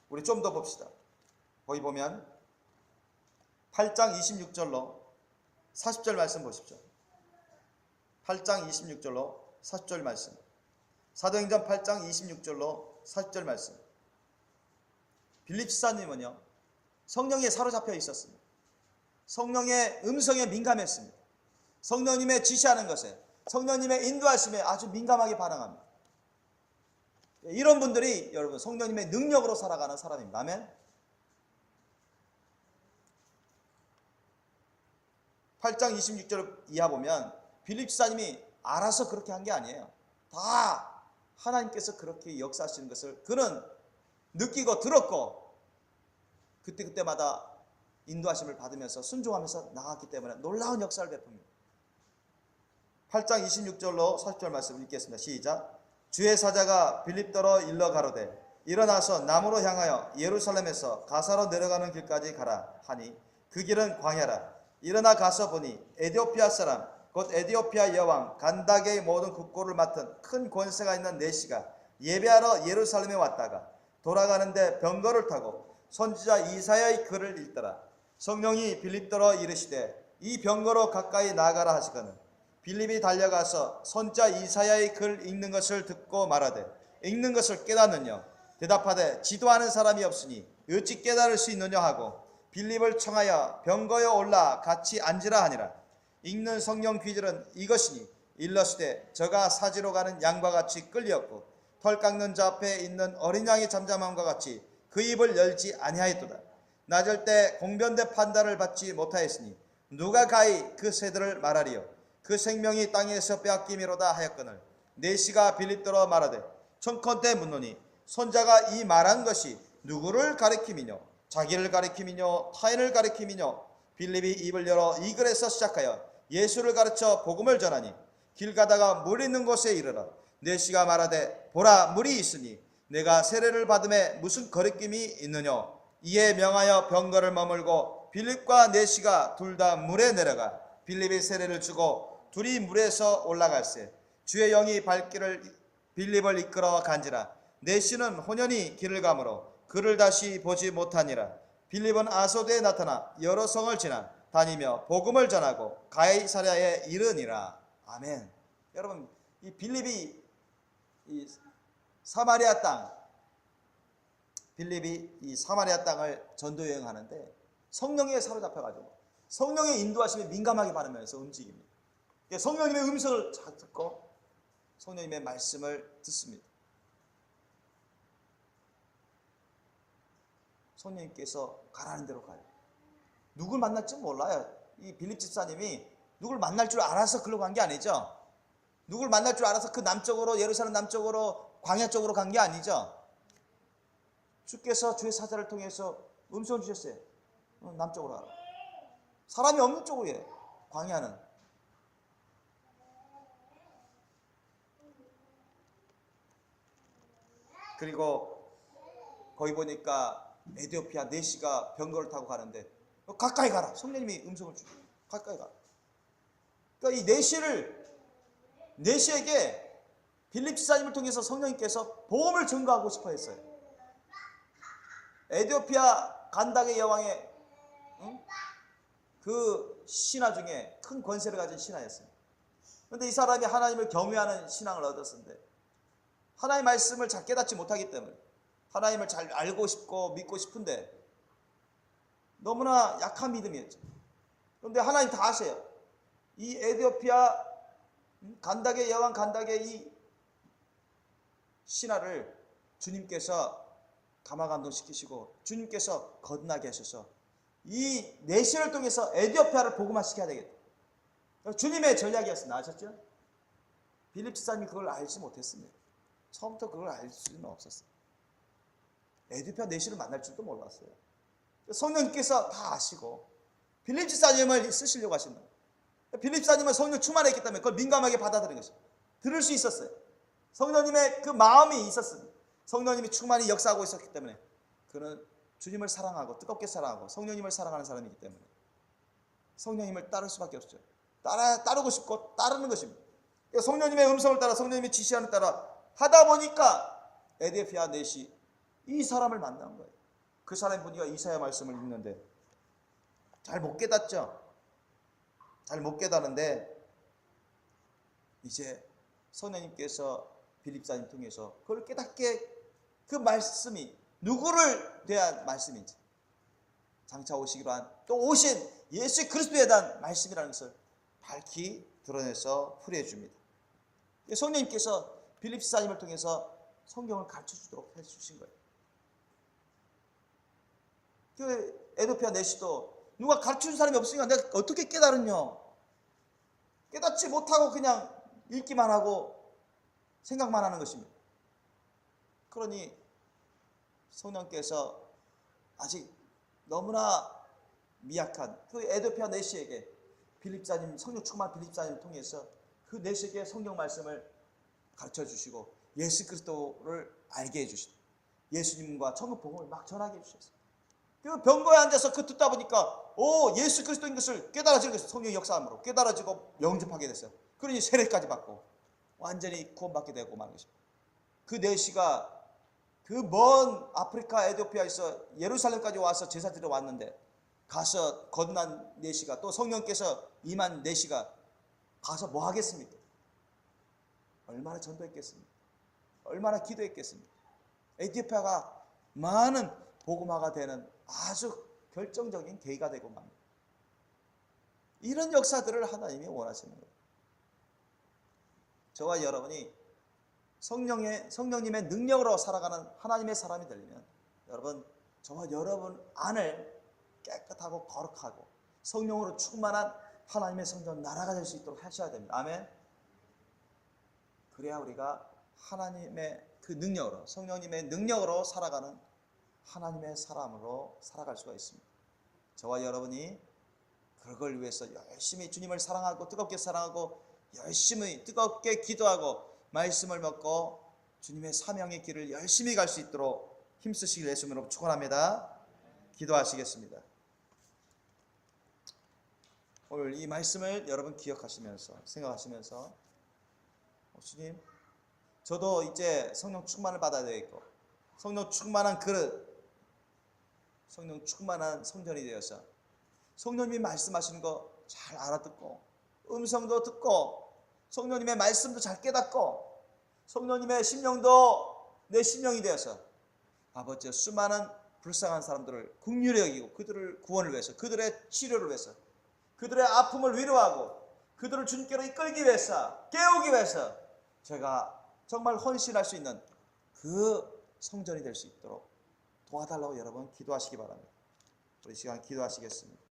우리 좀 더 봅시다. 거기 보면 8장 26절로 40절 말씀 보십시오. 8장 26절로 40절 말씀. 사도행전 8장 26절로 40절 말씀. 빌립 지사님은요 성령에 사로잡혀 있었습니다. 성령의 음성에 민감했습니다. 성령님의 지시하는 것에 성령님의 인도하심에 아주 민감하게 반응합니다. 이런 분들이 여러분 성령님의 능력으로 살아가는 사람입니다. 아멘. 8장 26절 이하 보면 빌립 지사님이 알아서 그렇게 한 게 아니에요. 다 하나님께서 그렇게 역사하시는 것을 그는 느끼고 들었고 그때마다 인도하심을 받으면서 순종하면서 나갔기 때문에 놀라운 역사를 베풉니다. 8장 26절로 40절 말씀을 읽겠습니다. 시작. 주의 사자가 빌립더러 일러 가로되 일어나서 남으로 향하여 예루살렘에서 가사로 내려가는 길까지 가라 하니 그 길은 광야라. 일어나 가서 보니 에디오피아 사람 곧 에디오피아 여왕 간다게의 모든 국고를 맡은 큰 권세가 있는 내시가 예배하러 예루살렘에 왔다가 돌아가는데 병거를 타고 선지자 이사야의 글을 읽더라. 성령이 빌립더러 이르시되 이 병거로 가까이 나아가라 하시거늘 빌립이 달려가서 선지자 이사야의 글 읽는 것을 듣고 말하되 읽는 것을 깨닫느냐 대답하되 지도하는 사람이 없으니 어찌 깨달을 수 있느냐 하고 빌립을 청하여 병거에 올라 같이 앉으라 하니라. 읽는 성령 귀절은 이것이니 일러시되 저가 사지로 가는 양과 같이 끌렸고 털 깎는 자 앞에 있는 어린 양의 잠잠함과 같이 그 입을 열지 아니하였도다. 낮을 때 공변대 판단을 받지 못하였으니 누가 가히 그 세들을 말하리요. 그 생명이 땅에서 빼앗김이로다 하였거늘 내시가 빌립더러 말하되 청컨대 묻노니 손자가 이 말한 것이 누구를 가리킴이뇨 자기를 가리킴이뇨 타인을 가리킴이뇨 빌립이 입을 열어 이 글에서 시작하여 예수를 가르쳐 복음을 전하니 길 가다가 물 있는 곳에 이르러 내시가 말하되 보라 물이 있으니 내가 세례를 받음에 무슨 거리낌이 있느냐 이에 명하여 병거를 머물고 빌립과 내시가 둘 다 물에 내려가 빌립이 세례를 주고 둘이 물에서 올라갈세 주의 영이 발길을 빌립을 이끌어 간지라 내시는 혼연히 길을 가므로 그를 다시 보지 못하니라. 빌립은 아소드에 나타나 여러 성을 지나 다니며 복음을 전하고 가이사랴에 이르니라. 아멘. 여러분 이 빌립이 이 사마리아 땅을 전도 여행하는데 성령에 사로잡혀가지고 성령의 인도하심에 민감하게 받으면서 움직입니다. 성령님의 음성을 잘 듣고 성령님의 말씀을 듣습니다. 성령님께서 가라는 대로 가요. 누굴 만날지 몰라요. 이 빌립 집사님이 누굴 만날 줄 알아서 글로 간 게 아니죠. 누굴 만날 줄 알아서 그 남쪽으로 예루살렘 남쪽으로 광야 쪽으로 간 게 아니죠. 주께서 주의 사자를 통해서 음성을 주셨어요. 남쪽으로 가라. 사람이 없는 쪽이에요. 광야는. 그리고 거기 보니까 에디오피아 내시가 병거를 타고 가는데 가까이 가라. 성령님이 음성을 주고 가까이 가라. 그러니까 이 내시에게 빌립 지사님을 통해서 성령님께서 복음을 증거하고 싶어 했어요. 에디오피아 간다게 여왕의 그 신하 중에 큰 권세를 가진 신하였어요. 그런데 이 사람이 하나님을 경외하는 신앙을 얻었는데 하나님의 말씀을 잘 깨닫지 못하기 때문에 하나님을 잘 알고 싶고 믿고 싶은데 너무나 약한 믿음이었죠. 그런데 하나님 다 아세요. 이 에디오피아 간다게 여왕 간다게 이 신하를 주님께서 감화감동시키시고 주님께서 거듭나게 하셔서 이 내시를 통해서 에디오피아를 복음화시켜야 되겠다. 주님의 전략이었습니다. 아셨죠? 빌립 지사님이 그걸 알지 못했습니다. 처음부터 그걸 알 수는 없었어요. 에디오피아 내시를 만날 줄도 몰랐어요. 성령님께서 다 아시고 빌립 지사님을 쓰시려고 하신다. 빌립 지사님은 성령 충만했기 때문에 그걸 민감하게 받아들인 것이죠. 들을 수 있었어요. 성령님의 그 마음이 있었습니다. 성령님이 충만히 역사하고 있었기 때문에 그는 주님을 사랑하고 뜨겁게 사랑하고 성령님을 사랑하는 사람이기 때문에 성령님을 따를 수밖에 없죠. 따르고 싶고 따르는 것입니다. 성령님의 음성을 따라 성령님의 지시하는 따라 하다 보니까 에디오피아 내시 이 사람을 만난 거예요. 그 사람이 보니까 이사야 말씀을 읽는데 잘 못 깨닫죠. 잘 못 깨닫는데 이제 성령님께서 빌립 지사님 통해서 그걸 깨닫게 그 말씀이 누구를 대한 말씀인지 장차 오시기로 한 또 오신 예수 그리스도에 대한 말씀이라는 것을 밝히 드러내서 풀이해 줍니다. 성령님께서 빌립 지사님을 통해서 성경을 가르쳐 주도록 해 주신 거예요. 그 에도피아 내시도 누가 가르쳐 준 사람이 없으니까 내가 어떻게 깨달았냐? 깨닫지 못하고 그냥 읽기만 하고 생각만 하는 것입니다. 그러니 성령께서 아직 너무나 미약한 그 에도피아 내시에게 빌립사님, 성령 충만 빌립사님을 통해서 그 내시에게 성경 말씀을 가르쳐 주시고 예수 그리스도를 알게 해주시고 예수님과 천국 복음을 막 전하게 해주셨어요. 그 병거에 앉아서 그 듣다 보니까 예수 그리스도인 것을 깨달아지는 것을 성령의 역사함으로 깨달아지고 영접하게 됐어요. 그러니 세례까지 받고 완전히 구원받게 되고 마는 것입니다. 그 내시가 그 먼 아프리카 에티오피아에서 예루살렘까지 와서 제사 드려 왔는데 가서 건넌 내시가 또 성령께서 임한 내시가 가서 뭐 하겠습니까? 얼마나 전도했겠습니까? 얼마나 기도했겠습니까? 에티오피아가 많은 복음화가 되는 아주 결정적인 계기가 되고 맙니다. 이런 역사들을 하나님이 원하시는 거예요. 저와 여러분이 성령님의 능력으로 살아가는 하나님의 사람이 되려면 여러분, 저와 여러분 안을 깨끗하고 거룩하고 성령으로 충만한 하나님의 성전 나라가 될 수 있도록 하셔야 됩니다. 아멘. 그래야 우리가 하나님의 그 능력으로, 성령님의 능력으로 살아가는 하나님의 사람으로 살아갈 수가 있습니다. 저와 여러분이 그걸 위해서 열심히 주님을 사랑하고 뜨겁게 사랑하고 열심히 뜨겁게 기도하고 말씀을 먹고 주님의 사명의 길을 열심히 갈 수 있도록 힘쓰시길 예수님으로 축원합니다. 기도하시겠습니다. 오늘 이 말씀을 여러분 기억하시면서 생각하시면서 주님, 저도 이제 성령 충만을 받아야 되겠고 성령 충만한 그릇, 성령 충만한 성전이 되어서 성령님이 말씀하시는 거 잘 알아듣고 음성도 듣고 성령님의 말씀도 잘 깨닫고 성령님의 심령도 내 심령이 되어서 아버지 수많은 불쌍한 사람들을 긍휼히 여기고 그들을 구원을 위해서 그들의 치료를 위해서 그들의 아픔을 위로하고 그들을 주님께로 이끌기 위해서 깨우기 위해서 제가 정말 헌신할 수 있는 그 성전이 될 수 있도록 도와달라고 여러분 기도하시기 바랍니다. 우리 시간 기도하시겠습니다.